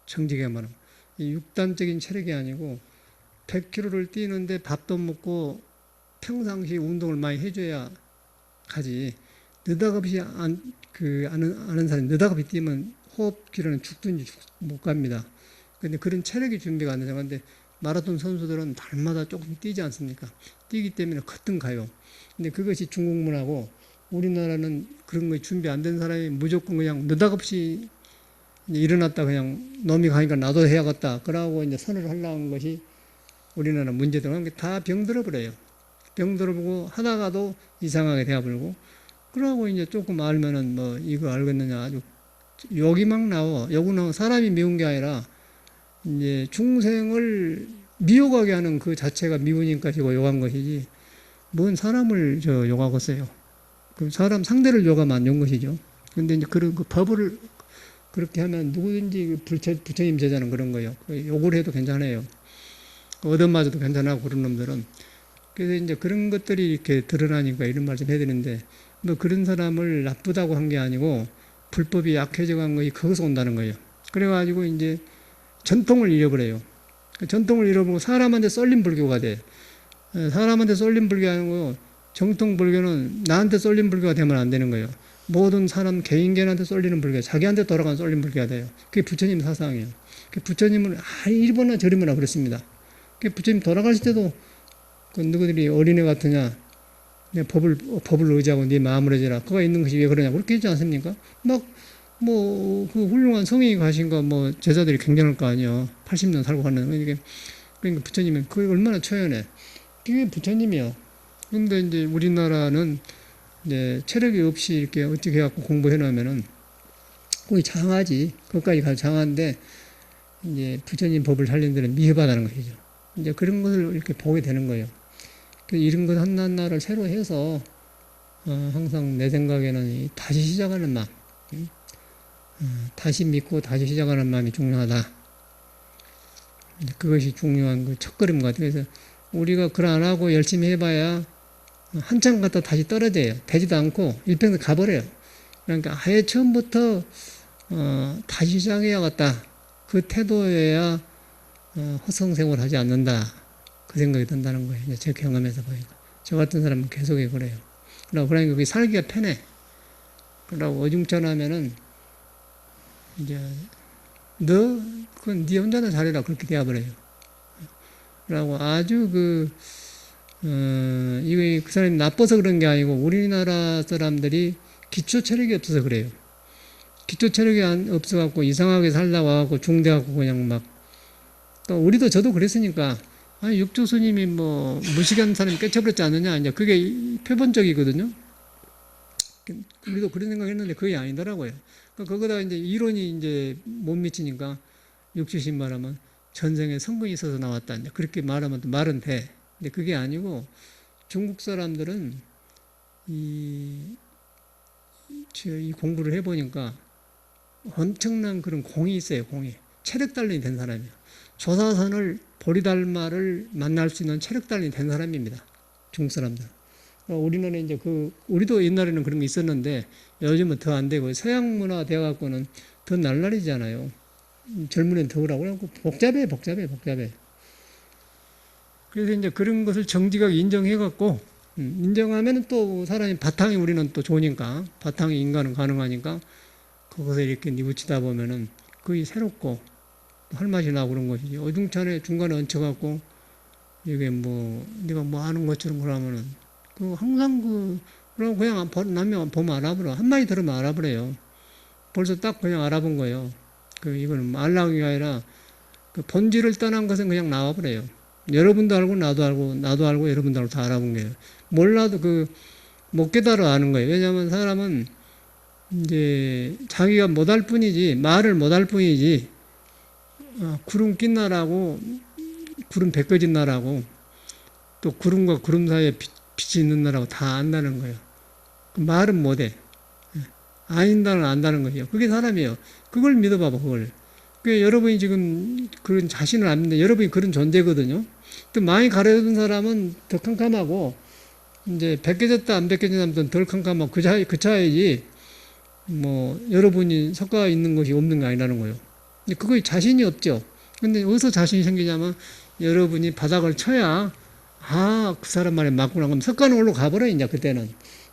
정직하게 말하면. 이 육단적인 체력이 아니고 100km를 뛰는데 밥도 먹고 평상시 운동을 많이 해줘야 가지. 느닷없이 아는 사람이 느닷없이 뛰면 호흡기로는 죽든지 못 갑니다. 근데 그런 체력이 준비가 안 되죠. 근데 마라톤 선수들은 날마다 조금 뛰지 않습니까? 뛰기 때문에 거뜬 가요. 근데 그것이 중국 문화고 우리나라는 그런 거 준비 안 된 사람이 무조건 그냥 느닷없이 일어났다 그냥 놈이 가니까 나도 해야겠다. 그러고 이제 선을 하려는 것이 우리나라 문제들. 그러니까 다 병들어 버려요. 병들어 보고 하다가도 이상하게 되어버리고 그러고 이제 조금 알면은 뭐 이거 알겠느냐 아주 욕이 막 나와. 욕은 사람이 미운 게 아니라 이제 중생을 미혹하게 하는 그 자체가 미우니까 지고 욕한 것이지 뭔 사람을 욕하겠어요. 그 사람 상대를 욕하면 안 좋은 것이죠. 근데 이제 그런 그 법을 그렇게 하면 누구든지 부처님 제자는 그런 거예요. 욕을 해도 괜찮아요. 얻어맞아도 괜찮아고 그런 놈들은. 그래서 이제 그런 것들이 이렇게 드러나니까 이런 말씀 해드리는데 뭐 그런 사람을 나쁘다고 한 게 아니고 불법이 약해져 간 것이 거기서 온다는 거예요. 그래가지고 이제 전통을 잃어버려요. 전통을 잃어버리고 사람한테 쏠린 불교가 돼. 사람한테 쏠린 불교가 아니고 정통 불교는 나한테 쏠린 불교가 되면 안 되는 거예요. 모든 사람 개인한테 쏠리는 불교, 자기한테 돌아간 쏠린 불교가 돼요. 그게 부처님 사상이에요. 부처님은 이리보나 저리보나 그랬습니다. 부처님 돌아가실 때도 그 누구들이 어린애 같으냐, 내 법을 의지하고 네 마음을 해줘라. 그가 있는 것이 왜 그러냐 그렇게 했지 않습니까? 그 훌륭한 성인이 가신 거 제자들이 굉장할 거 아니에요. 80년 살고 가는. 그러니까 부처님은 그게 얼마나 처연해. 그게 부처님이요. 근데 이제 우리나라는 이제 체력이 없이 이렇게 어떻게 해갖고 공부해 놓으면은 거의 장하지. 그것까지 가서 장한데 이제 부처님 법을 살린 데는 미흡하다는 것이죠. 이제 그런 것을 이렇게 보게 되는 거예요. 이런 것 하나하나를 새로 해서 항상 내 생각에는 다시 시작하는 마음, 다시 믿고 다시 시작하는 마음이 중요하다. 그것이 중요한 그 첫걸음 같아요. 그래서 우리가 그걸 안 하고 열심히 해봐야 한참 갔다 다시 떨어져요. 되지도 않고 일평생 가버려요. 그러니까 아예 처음부터 다시 시작해야겠다. 그 태도여야 허송세월 하지 않는다. 그 생각이 든다는 거예요. 제 경험에서 보니까. 저 같은 사람은 계속 그래요. 그러니까 그게 살기가 편해. 그러고 어중천하면은 이제 그건 네 혼자나 잘해라. 그렇게 되어버려요. 그러고 아주 이거 그 사람이 나빠서 그런 게 아니고 우리나라 사람들이 기초 체력이 없어서 그래요. 기초 체력이 없어갖고 이상하게 살다 와갖고 중대갖고 그냥 또 우리도 저도 그랬으니까 육조 스님이 무식한 사람이 깨쳐버렸지 않느냐. 이제 그게 표본적이거든요. 우리도 그런 생각했는데 그게 아니더라고요. 거기다 이제 이론이 이제 못 미치니까 육조신 말하면 전생에 성근이 있어서 나왔다. 이제 그렇게 말하면 또 말은 돼. 근데 그게 아니고 중국 사람들은 이 공부를 해보니까 엄청난 그런 공이 있어요. 공이. 체력 단련이 된 사람이에요. 조사선을 보리달마를 만날 수 있는 체력 단련이 된 사람입니다. 중국 사람들. 우리는 이제 우리도 옛날에는 그런 게 있었는데 요즘은 더 안 되고 서양 문화 되어 갖고는 더 날라리잖아요. 젊은 애는 더 그러고 그래갖고 복잡해. 그래서 이제 그런 것을 정직하게 인정해 갖고 인정하면은 또 사람이 바탕이 우리는 또 좋으니까 바탕이 인간은 가능하니까 그것을 이렇게 뉘우치다 보면은 그게 새롭고 할 맛이 나고 그런 것이지. 어중간에 중간에 얹혀갖고 이게 뭐 네가 뭐 아는 것처럼 그러면은 항상 그럼 그냥 남이 보면 알아버려. 한마디 들으면 알아버려요. 벌써 딱 그냥 알아본 거예요. 이거는 알라기가 아니라 본질을 떠난 것은 그냥 나와버려요. 여러분도 알고 나도 알고 여러분도 알고 다 알아본 거예요. 몰라도 못 깨달아 아는 거예요. 왜냐하면 사람은 이제 자기가 못할 뿐이지 말을 못할 뿐이지 구름 낀 나라고 구름 벗겨진 나라고 또 구름과 구름 사이에 빛이 있는 나라고 다 안다는 거예요. 말은 못해. 아닌다는 안다는 거예요. 그게 사람이에요. 그걸 믿어봐봐, 그걸. 여러분이 지금 그런 자신을 안 믿는데 여러분이 그런 존재거든요. 또 많이 가르쳐준 사람은 더 캄캄하고 이제 벗겨졌다 안 벗겨진 사람은 덜 캄캄하고 그 차이지 뭐 여러분이 섞어 있는 것이 없는 게 아니라는 거예요. 근데 그거에 자신이 없죠. 근데 어디서 자신이 생기냐면 여러분이 바닥을 쳐야 그 사람 말에 맞구나. 그럼 섞어는 올로 가버려, 이제 그때는.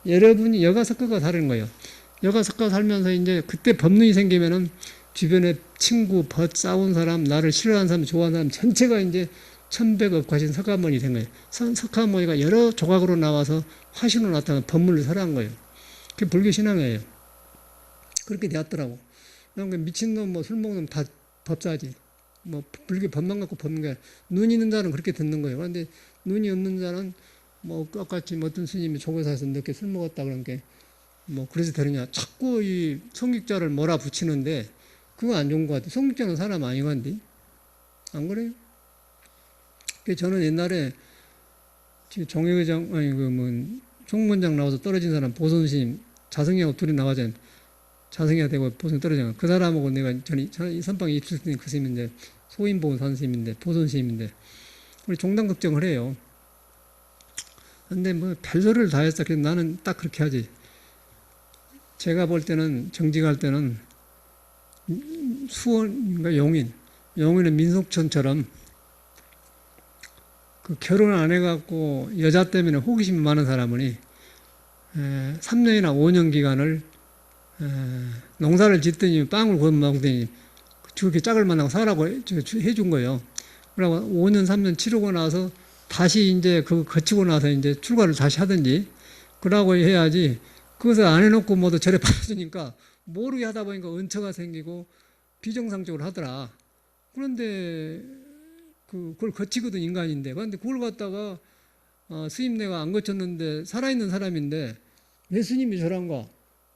여러분이 여가 섞어가 사는 거예요. 여가 섞어 살면서 이제 그때 법문이 생기면은 주변에 친구, 싸운 사람, 나를 싫어하는 사람, 좋아하는 사람 전체가 이제 천백억화신 석가모니 된 거예요. 석가모니가 여러 조각으로 나와서 화신으로 나타나는 법문을 설한 거예요. 그게 불교 신앙이에요. 그렇게 되었더라고. 그러니까 미친놈, 술 먹는 놈 다 법사지. 불교 법만 갖고 법는 게 아니라 눈 있는 자는 그렇게 듣는 거예요. 그런데 눈이 없는 자는 똑같이 어떤 스님이 조교사에서 늦게 술 먹었다 그런 게 그래서 되느냐. 자꾸 이 성직자를 몰아붙이는데 그거 안 좋은 것 같아요. 성직자는 사람 아니건데. 안 그래요? 저는 옛날에 정회의장, 총무원장 나와서 떨어진 사람, 보선스님, 자성이하고 둘이 나와잖아요. 자성이가 되고 보선이 떨어지잖아요. 그 사람하고 저는 이 선방에 입술했더니 그 스님인데, 소인보은 선생님인데, 보선스님인데, 우리 종단 걱정을 해요. 근데 별소리를 다 했어. 그래서 나는 딱 그렇게 하지. 제가 볼 때는, 정직할 때는, 그러니까 용인은 민속촌처럼 결혼을 안 해갖고 여자 때문에 호기심이 많은 사람은 3년이나 5년 기간을 농사를 짓더니 빵을 구워 먹더니 저렇게 짝을 만나고 살라고 해준 거예요. 그러고 5년, 3년 치르고 나서 다시 이제 그거 거치고 나서 이제 출가를 다시 하든지 그러고 해야지. 그것을 안 해놓고 모두 절에 받았으니까 모르게 하다 보니까 은처가 생기고 비정상적으로 하더라. 그런데 그걸 거치거든, 인간인데. 그런데 그걸 갖다가 스님네가 안 거쳤는데 살아있는 사람인데 왜 스님이 저런가?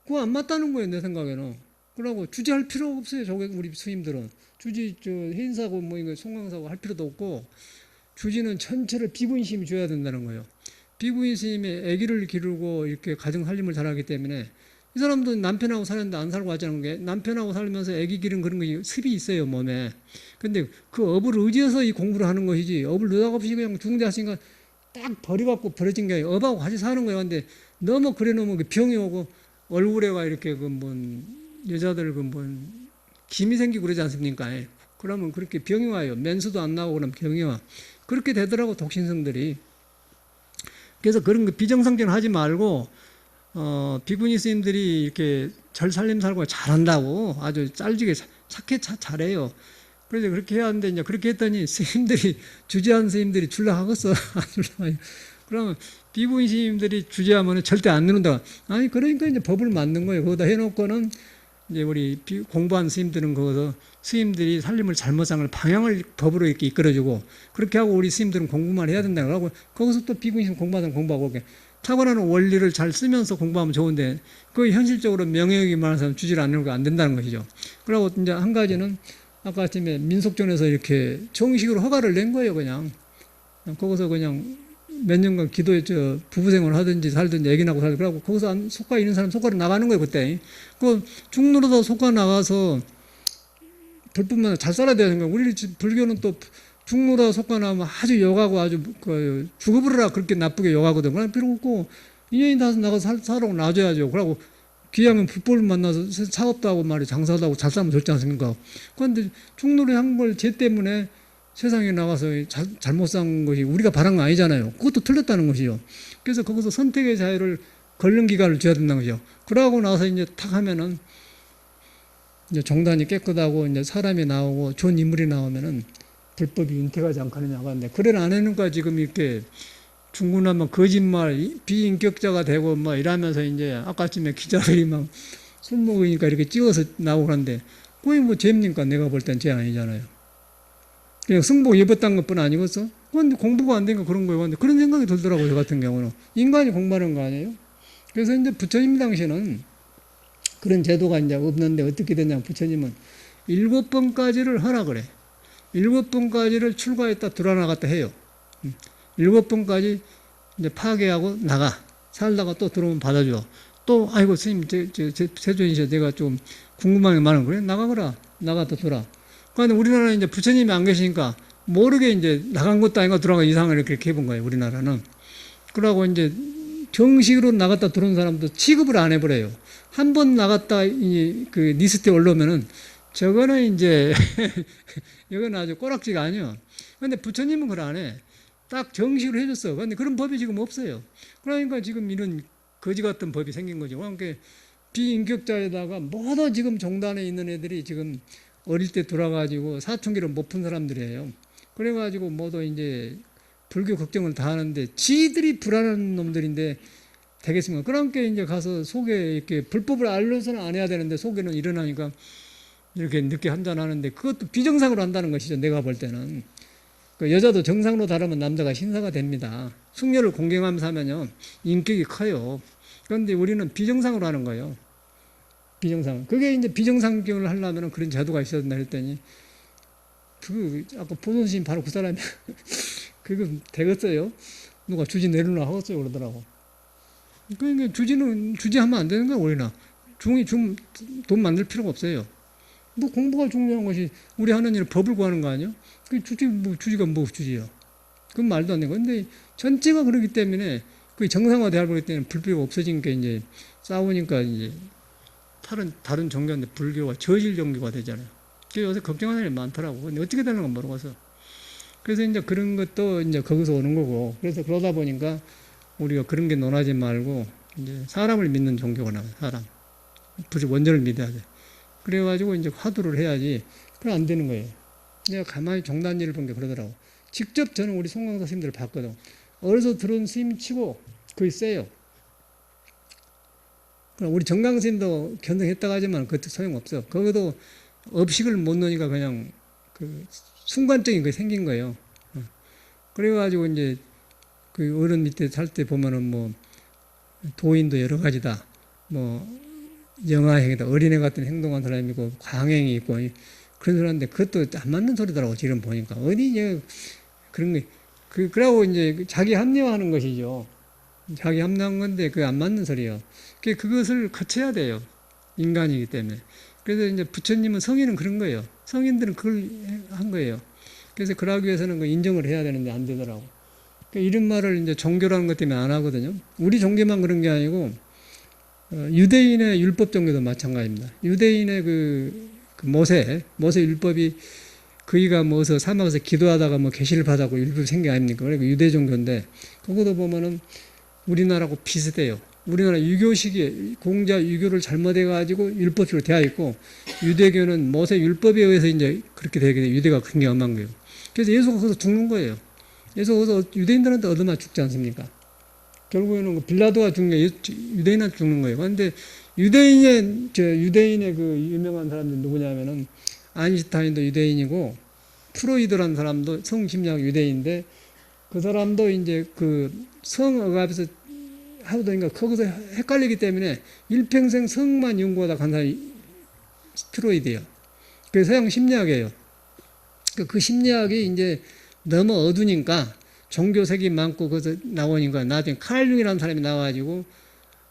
그거 안 맞다는 거예요, 내 생각에는. 그러고 주지할 필요가 없어요, 우리 스님들은. 해인사고 이거 송강사고 할 필요도 없고 주지는 전체를 비구인심이 줘야 된다는 거예요. 비구인심이 아기를 기르고 이렇게 가정 살림을 잘하기 때문에 이 사람도 남편하고 살았는데 안 살고 왔자는 게 남편하고 살면서 아기 기른 그런 게 습이 있어요, 몸에. 근데 그 업을 의지해서 이 공부를 하는 것이지 업을 느닷없이 그냥 중대 하시니까 딱 버려갖고 버려진 게 아니라 업하고 같이 사는 거예요. 근데 너무 그래 놓으면 병이 오고 얼굴에가 이렇게 여자들 김이 생기고 그러지 않습니까? 그러면 그렇게 병이 와요. 맨수도 안 나오고 그러면 병이 와. 그렇게 되더라고, 독신성들이. 그래서 그런 거 비정상적으로 하지 말고 비구니 스님들이 이렇게 절 살림 살고 잘한다고 아주 짤지게 착해 잘해요. 그래서 그렇게 해야 하는데 이제 그렇게 했더니 스님들이 주제한 스님들이 줄라하겠어. 안 줄라요. 그러면 비구니 스님들이 주제하면 절대 안 누른다. 아니 그러니까 이제 법을 만든 거예요. 거기다 해놓고는 이제 우리 공부한 스님들은 거기서 스님들이 살림을 잘못 산 걸 방향을 법으로 이렇게 이끌어주고 그렇게 하고 우리 스님들은 공부만 해야 된다고 하고 거기서 또 비구니 스님 공부하던 공부하고 이렇게 타고나는 원리를 잘 쓰면서 공부하면 좋은데 그 현실적으로 명예욕이 많은 사람 주지를 않는 거 안 된다는 것이죠. 그리고 이제 한 가지는 아까 아침에 민속촌에서 이렇게 정식으로 허가를 낸 거예요. 그냥 거기서 그냥 몇 년간 기도에 부부생활을 하든지 살든지 애기 낳고 살든지 그러고 거기서 속가 있는 사람 속가로 나가는 거예요. 그때 죽노릇도 속가 나가서 불뿐만 잘 살아야 되는 거예요. 우리 불교는 또 중노다 속가 나면 아주 욕하고 아주 그 죽어버려라 그렇게 나쁘게 욕하거든. 그냥 필요 없고 인연이 나서 나가서 살라고 놔줘야죠. 그러고 귀하면 불법을 만나서 사업도 하고 말이 장사도 하고 잘 살면 좋지 않습니까? 그런데 중노를 한 걸 죄 때문에 세상에 나가서 잘못 산 것이 우리가 바란 거 아니잖아요. 그것도 틀렸다는 것이죠. 그래서 거기서 선택의 자유를 걸른 기간을 줘야 된다는 거죠. 그러고 나서 이제 탁 하면은 이제 정단이 깨끗하고 이제 사람이 나오고 좋은 인물이 나오면은 불법이 윤택하지 않겠느냐고 하는데, 그래 안 해는가 지금 이렇게 중구난방 거짓말, 비인격자가 되고 뭐 이러면서 이제 아까쯤에 기자들이 막 술 먹으니까 이렇게 찍어서 나오고 그러는데, 그게 뭐 죄입니까? 내가 볼 땐 죄 아니잖아요. 그냥 승복 입었던 것뿐 아니겠어? 그런데 공부가 안 되니까 그런 거예요. 근데 그런 생각이 들더라고요. 저 같은 경우는. 인간이 공부하는 거 아니에요? 그래서 이제 부처님 당시에는 그런 제도가 이제 없는데 어떻게 되냐, 부처님은 7번까지를 하라 그래. 7번까지를 출가했다 들어나갔다 해요. 7번까지 이제 파괴하고 나가. 살다가 또 들어오면 받아줘. 또, 아이고, 스님, 세존이셔. 내가 좀 궁금한 게 많은 거래. 나가거라. 나갔다 돌아. 그런데 우리나라는 이제 부처님이 안 계시니까 모르게 이제 나간 것도 아니고 들어가 이상을 이렇게 해본 거예요. 우리나라는. 그러고 이제 정식으로 나갔다 들어온 사람도 취급을 안 해버려요. 한 번 나갔다 그 리스트에 올라오면은 저거는 이제 이건 아주 꼬락지가 아니야. 근데 부처님은 그걸 안 해. 딱 정식으로 해줬어. 근데 그런 법이 지금 없어요. 그러니까 지금 이런 거지 같은 법이 생긴 거죠. 그러니까 비인격자에다가 모두 지금 정단에 있는 애들이 지금 어릴 때 돌아가지고 사춘기를 못 푼 사람들이에요. 그래가지고 모두 이제 불교 걱정을 다 하는데 지들이 불안한 놈들인데 되겠습니까? 그러니까 이제 가서 속에 이렇게 불법을 알려서는 안 해야 되는데 속에는 일어나니까 이렇게 늦게 한잔하는데 그것도 비정상으로 한다는 것이죠. 내가 볼 때는. 그 여자도 정상으로 다르면 남자가 신사가 됩니다. 숙녀를 공경하면서 하면요 인격이 커요. 그런데 우리는 비정상으로 하는 거예요. 비정상. 그게 이제 비정상경을 하려면 그런 제도가 있어야 된다 했더니 아까 보존스님 바로 그 사람이 그거 되겠어요? 누가 주지 내려놔 하겠어요 그러더라고. 그러니까 주지하면 안 되는 거야 우리나. 중이 돈 만들 필요가 없어요. 뭐 공부가 중요한 것이 우리 하는 일은 법을 구하는 거 아니야? 그 주지가 뭐 주지야? 그건 말도 안 되는 건데 전체가 그렇기 때문에 그 정상화되어 버리기 때문에 불교가 없어진 게 이제 싸우니까 이제 다른 종교인데 불교가 저질 종교가 되잖아요. 그래서 요새 걱정하는 사람이 많더라고. 근데 어떻게 되는 건 모르겠어. 그래서 이제 그런 것도 이제 거기서 오는 거고. 그래서 그러다 보니까 우리가 그런 게 논하지 말고 이제 사람을 믿는 종교가 나와요. 사람. 원전을 믿어야 돼. 그래가지고 이제 화두를 해야지. 그럼 안 되는 거예요. 내가 가만히 정단일을 본 게 그러더라고. 직접 저는 우리 송강사 스님들을 봤거든. 어디서 들어온 스님 치고 거의 세요. 우리 정강 스님도 견성했다고 하지만 그것도 소용없어. 거기도 업식을 못 놓으니까 그냥 그 순간적인 게 생긴 거예요. 그래가지고 이제 그 어른 밑에 살 때 보면은 뭐 도인도 여러 가지다. 뭐 영아행위다. 어린애 같은 행동한 사람이 있고 광행이 있고 그런 소리인데 그것도 안 맞는 소리더라고 지금 보니까. 어디 이제 그런 게 그러고 이제 자기 합리화하는 것이죠. 자기 합리화한 건데 그게 안 맞는 소리예요. 그것을 거쳐야 돼요. 인간이기 때문에. 그래서 이제 부처님은 성인은 그런 거예요. 성인들은 그걸 한 거예요. 그래서 그러기 위해서는 그 인정을 해야 되는데 안 되더라고. 이런 말을 이제 종교라는 것 때문에 안 하거든요. 우리 종교만 그런 게 아니고 유대인의 율법 종교도 마찬가지입니다. 유대인의 그 모세 율법이 그이가 뭐서 사막에서 기도하다가 뭐 계시를 받았고 율법이 생긴 게 아닙니까? 그러니까 유대 종교인데 그것도 보면은 우리나라하고 비슷해요. 우리나라 유교식이 공자 유교를 잘못해가지고 율법식으로 되어 있고 유대교는 모세 율법에 의해서 이제 그렇게 되게 돼요. 유대가 굉장히 엄한 거예요. 그래서 예수가 거기서 죽는 거예요. 예수가 거기서 유대인들한테 얻어맞 죽지 않습니까? 결국에는 빌라도가 죽는 게 유대인한테 죽는 거예요. 그런데 유대인의 그 유명한 사람들 누구냐면은 아인슈타인도 유대인이고 프로이드라는 사람도 성심리학 유대인인데 그 사람도 이제 그 성억 앞에서 하도 되니까 거기서 헷갈리기 때문에 일평생 성만 연구하다 간 사람이 프로이드예요. 그게 서양 심리학이에요. 그 심리학이 이제 너무 어두니까 종교색이 많고 거기서 나오니까 나중에 칼융이라는 사람이 나와가지고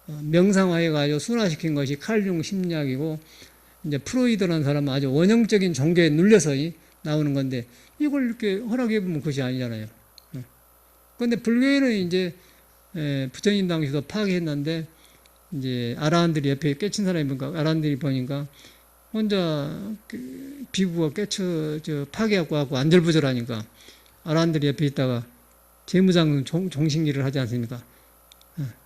명상화해가지고 순화시킨 것이 칼융 심리학이고 이제 프로이드라는 사람은 아주 원형적인 종교에 눌려서 나오는 건데 이걸 이렇게 허락해 보면 그것이 아니잖아요. 그런데 불교에는 이제 부처님 당시도 파괴했는데 이제 아라한들이 옆에 깨친 사람이 보니까 아라한들이 보니까 혼자 비구가 깨쳐 파괴하고 하고 안절부절하니까 아라한들이 옆에 있다가 재무장 종신기를 하지 않습니까?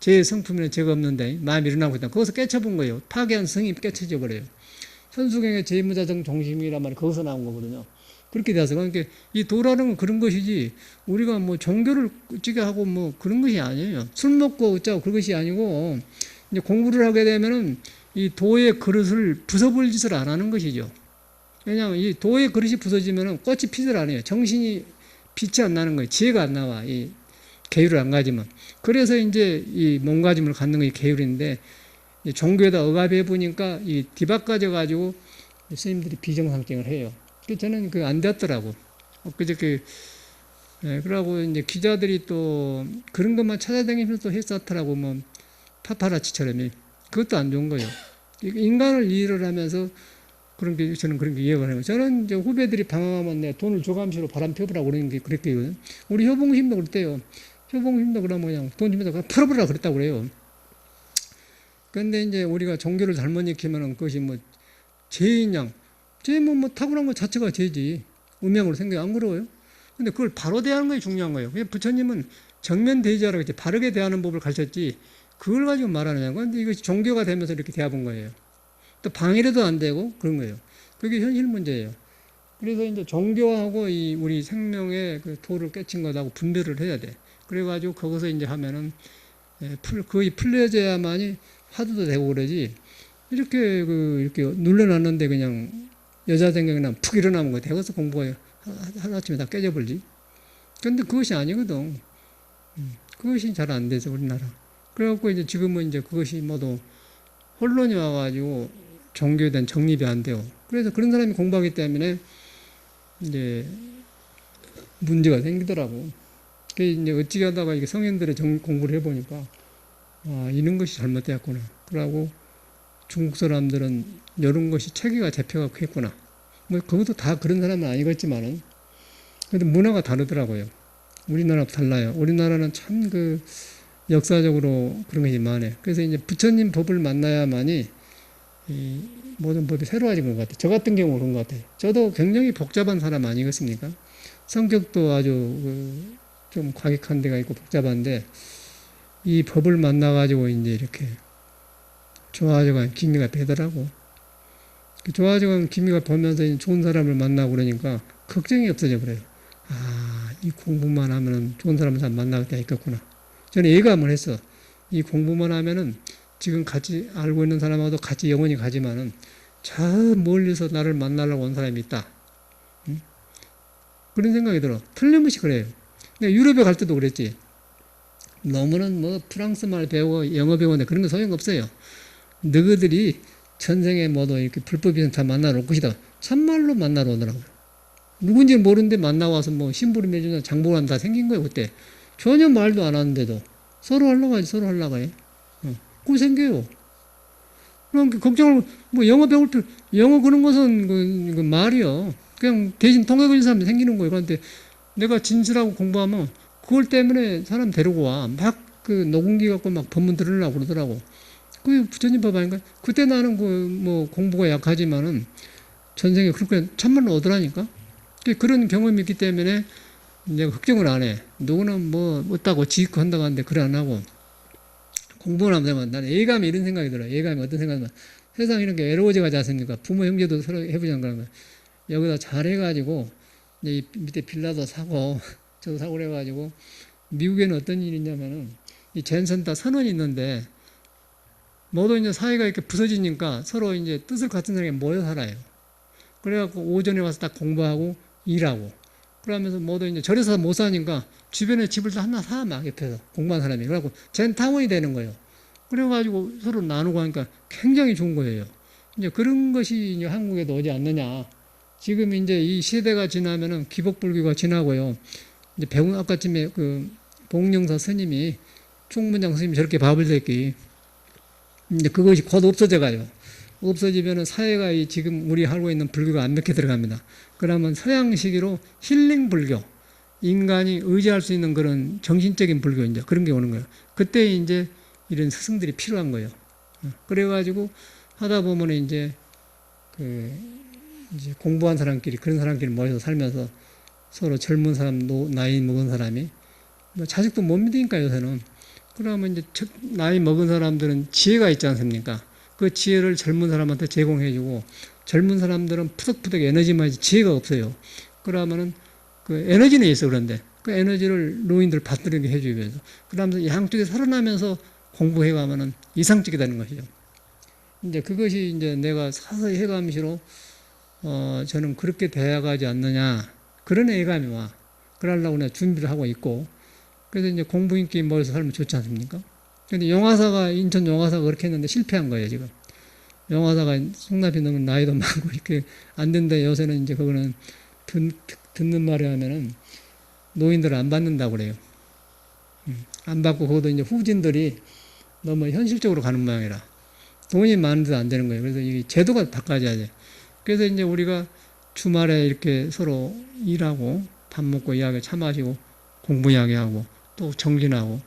제 성품에는 죄가 없는데 마음이 일어나고 있다. 거기서 깨쳐본 거예요. 파괴한 성이 깨쳐져 버려요. 현수경의 재무자정 종심이란 말이 거기서 나온 거거든요. 그렇게 돼서 그러니까 이 도라는 건 그런 것이지 우리가 뭐 종교를 어찌게 하고 뭐 그런 것이 아니에요. 술 먹고 어쩌고 그런 것이 아니고 이제 공부를 하게 되면은 이 도의 그릇을 부숴볼 짓을 안 하는 것이죠. 왜냐하면 이 도의 그릇이 부서지면은 꽃이 피질 않아요. 정신이 빛이 안 나는 거예요. 지혜가 안 나와. 이 계율을 안 가지면. 그래서 이제 이 몸가짐을 갖는 것이 계율인데 종교에다 억압해 보니까 이 뒤바꿔져 가지고 스님들이 비정상증을 해요. 저는 그 안 됐더라고. 그저께 그러고 이제 기자들이 또 그런 것만 찾아다니면서 했었더라고. 뭐 파파라치처럼 그것도 안 좋은 거예요. 인간을 이해를 하면서 그런 게 저는 그런 게 이해가 해요. 저는 이제 후배들이 방황하면 내 돈을 조감시로 바람 펴보라고 그러는 게 그랬거든요. 우리 효봉심도 그랬대요. 효봉심도 그러면 그냥 돈 주면서 그냥 풀어보라 그랬다고 그래요. 그런데 이제 우리가 종교를 잘못 익히면은 그것이 뭐 죄인 양, 죄 뭐 탁월한 것 자체가 죄지. 음양으로 생각이 안 그러워요. 근데 그걸 바로 대하는 것이 중요한 거예요. 부처님은 정면 대지하라고 했지 바르게 대하는 법을 가르쳤지 그걸 가지고 말하느냐. 그런데 이것이 종교가 되면서 이렇게 대해본 거예요. 또 방해도 안 되고 그런 거예요. 그게 현실 문제예요. 그래서 이제 종교하고 이 우리 생명의 그 도를 깨친 것하고 분별을 해야 돼. 그래가지고 거기서 이제 하면은 거의 풀려져야만이 화두도 되고 그러지. 이렇게 눌러놨는데 그냥 여자 생각이 나면 푹 일어나면 거 대거서 공부가 하루아침에 다 깨져버리지. 그런데 그것이 아니거든. 그것이 잘 안 돼서 우리나라. 그래갖고 이제 지금은 이제 그것이 모두 혼론이 와가지고 종교에 대한 정립이 안 돼요. 그래서 그런 사람이 공부하기 때문에 이제 문제가 생기더라고. 이제 어찌 하다가 이게 성인들의 공부를 해보니까 아, 이런 것이 잘못되었구나. 그러고 중국 사람들은 이런 것이 체계가 잡혀갖고 했구나. 뭐 그것도 다 그런 사람은 아니겠지만은 그래도 문화가 다르더라고요. 우리나라도 달라요. 우리나라는 참 그 역사적으로 그런 것이 많아요. 그래서 이제 부처님 법을 만나야만이 이 모든 법이 새로워진 것 같아요. 저 같은 경우 그런 것 같아요. 저도 굉장히 복잡한 사람 아니겠습니까? 성격도 아주 좀 과격한 데가 있고 복잡한데 이 법을 만나가지고 이제 이렇게 좋아져가는 기미가 되더라고. 좋아져가는 기미가 보면서 좋은 사람을 만나고 그러니까 걱정이 없어져 버려요. 아, 이 공부만 하면은 좋은 사람을 잘 만날 때가 있겠구나. 저는 예감을 했어. 이 공부만 하면은 지금 같이 알고 있는 사람하고도 같이 영원히 가지만은 저 멀리서 나를 만나려고 온 사람이 있다. 응? 그런 생각이 들어. 틀림없이 그래요. 내가 유럽에 갈 때도 그랬지. 너무는 뭐 프랑스 말 배우고 영어 배우는데 그런 거 소용없어요. 너희들이 전생에 모두 이렇게 불법이선 다 만나러 올 것이다. 참말로 만나러 오더라고요. 누군지 모르는데 만나와서 뭐 심부름 해주나 장보관 다 생긴 거예요, 그때. 전혀 말도 안 하는데도. 서로 하려고 하지, 서로 하려고 해. 그거 생겨요. 그럼 걱정을, 뭐 영어 배울 필요, 영어 그런 것은 그 말이요. 그냥 대신 통역을 사람이 생기는 거예요. 그런데 내가 진실하고 공부하면 그걸 때문에 사람 데리고 와. 막 그 녹음기 갖고 막 법문 들으려고 그러더라고. 그게 부처님 법 아닌가? 그때 나는 그 뭐 공부가 약하지만은 전생에 그렇게 참말로 오더라니까? 그런 경험이 있기 때문에 내가 걱정을 안 해. 누구는 뭐 없다고 지익고 한다고 하는데 그래 안 하고 공부를 하면 되면 나는 예감이 이런 생각이 들어요. 예감이 어떤 생각이면 세상 이런 게 외로워져 가지 않습니까? 부모 형제도 서로 해보자는 거라면 여기다 잘 해가지고 이 밑에 빌라도 사고 저도 사고 그래가지고 미국에는 어떤 일이 있냐면은 이 젠센터 선언이 있는데 모두 이제 사회가 이렇게 부서지니까 서로 이제 뜻을 같은 사람이 모여 살아요. 그래갖고 오전에 와서 딱 공부하고 일하고 그러면서 모두 이제 절에서 못 사니까 주변에 집을 다 하나 사, 막 옆에서 공부한 사람이. 그래갖고 젠타운이 되는 거예요. 그래가지고 서로 나누고 하니까 굉장히 좋은 거예요. 이제 그런 것이 이제 한국에도 오지 않느냐. 지금 이제 이 시대가 지나면은 기복불교가 지나고요. 이제 아까쯤에 그 복령사 스님이 충문장 스님이 저렇게 밥을 댔기. 이제 그것이 곧 없어져 가요. 없어지면은 사회가 이 지금 우리 하고 있는 불교가 안 맥혀 들어갑니다. 그러면 서양식으로 힐링 불교, 인간이 의지할 수 있는 그런 정신적인 불교 이제 그런 게 오는 거예요. 그때 이제 이런 스승들이 필요한 거예요. 그래가지고 하다 보면 이제 이제 공부한 사람끼리 그런 사람끼리 모여서 살면서 서로 젊은 사람, 나이 먹은 사람이 뭐 자식도 못 믿으니까 요새는. 그러면 이제 나이 먹은 사람들은 지혜가 있지 않습니까? 그 지혜를 젊은 사람한테 제공해주고 젊은 사람들은 푸덕푸덕 에너지만 있지 지혜가 없어요. 그러면은 그 에너지는 있어. 그런데 그 에너지를 노인들 받들게 해주기 위해서 그러면서 양쪽에 살아나면서 공부해가면은 이상적이라는 것이죠. 이제 그것이 이제 내가 사서히 해감시로 저는 그렇게 돼야가지 않느냐 그런 애감이 와. 그러려고 내가 준비를 하고 있고 그래서 이제 공부 인기 모여서 살면 좋지 않습니까? 근데 영화사가 인천 영화사가 그렇게 했는데 실패한 거예요 지금. 영화사가 송납이 너무 나이도 많고 이렇게 안 된다. 요새는 이제 그거는 듣는 말에 하면은 노인들을 안 받는다고 그래요. 안 받고 그것도 이제 후진들이 너무 현실적으로 가는 모양이라 돈이 많은데도 안 되는 거예요. 그래서 이 제도가 바꿔져야 돼. 그래서 이제 우리가 주말에 이렇게 서로 일하고 밥 먹고 이야기 차 마시고 공부 이야기하고 또 정진하고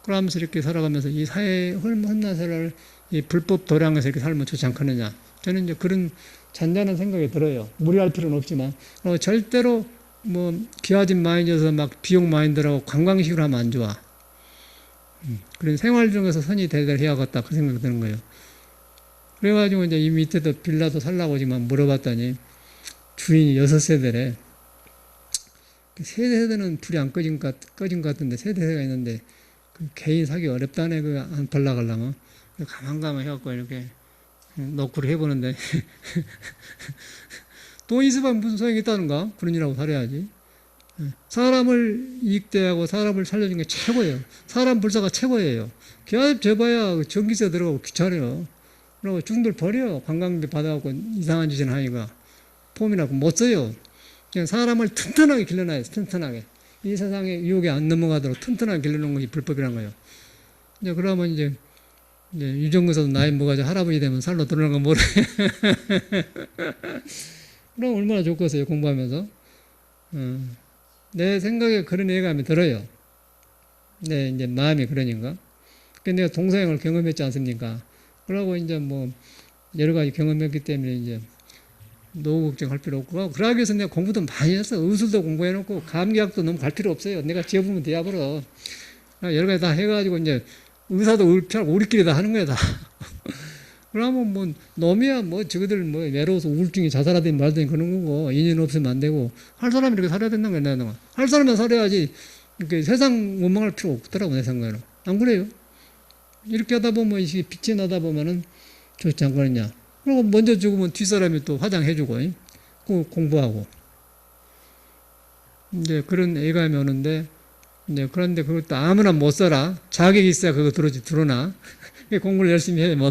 그러면서 이렇게 살아가면서 이 사회 헛나세를 이 불법 도량에서 이렇게 살면 좋지 않겠느냐. 저는 이제 그런 잔잔한 생각이 들어요. 무리할 필요는 없지만 절대로 뭐 기아집 마인드에서 막 비용 마인드라고 관광식으로 하면 안 좋아. 그런 생활 중에서 선이 대대를 해야겠다 그 생각이 드는 거예요. 그래가지고 이제 이 밑에도 빌라도 살라고 지금 물어봤더니 주인이 6세대래. 세대는 불이 안 꺼진 것 같은데 세대가 있는데 그 개인 사기 어렵다네. 그 안 팔라가려면 가만가만 해갖고 이렇게 노크를 해보는데 돈 있으면 무슨 소용이 있다는가? 그런 일하고 살아야지. 사람을 이익대하고 사람을 살려준 게 최고예요. 사람 불사가 최고예요. 기아집 재봐야 전기세 들어가고 귀찮아요. 그리고 중들 버려. 관광비 받아갖고 이상한 짓을 하니까 폼이나 못 써요. 그냥 사람을 튼튼하게 길러놔야 돼. 튼튼하게. 이 세상에 유혹에 안 넘어가도록 튼튼하게 길러놓은 것이 불법이란 거예요. 이제 그러면 이제 유정거에서도 나이 먹어가지고 할아버지 되면 살로 들어오는 건 모르. 그럼 얼마나 좋겠어요, 공부하면서. 내 생각에 그런 예감이 들어요. 내 이제 마음이 그러니까. 근데 내가 동서양을 경험했지 않습니까? 그러고 이제 뭐 여러 가지 경험했기 때문에 이제 노후 걱정할 필요 없고, 그러기 위해서 내가 공부도 많이 했어. 의술도 공부해놓고 감기학도 너무 갈 필요 없어요. 내가 지어보면 돼야버려. 여러 가지 다 해가지고 이제 의사도 우리끼리 다 하는 거야 다. 그러면 뭐 놈이야 뭐 저거들 뭐 외로워서 우울증이 자살하든 말든 그런 거고 인연 없으면 안 되고 할 사람이 이렇게 살아야 된다는 거야. 내가 할 사람은 살아야지. 이렇게 세상 원망할 필요 없더라고 내 생각에는. 안 그래요? 이렇게 하다 보면 이게 빛이 나다 보면은 좋지 않겠느냐. 그리고 먼저 죽으면 뒷사람이 또 화장해주고 공부하고 이제 그런 애감이 오는데 이제 그런데 그것도 아무나 못 살아. 자격이 있어야 그거 들어나. 공부를 열심히 해, 뭐.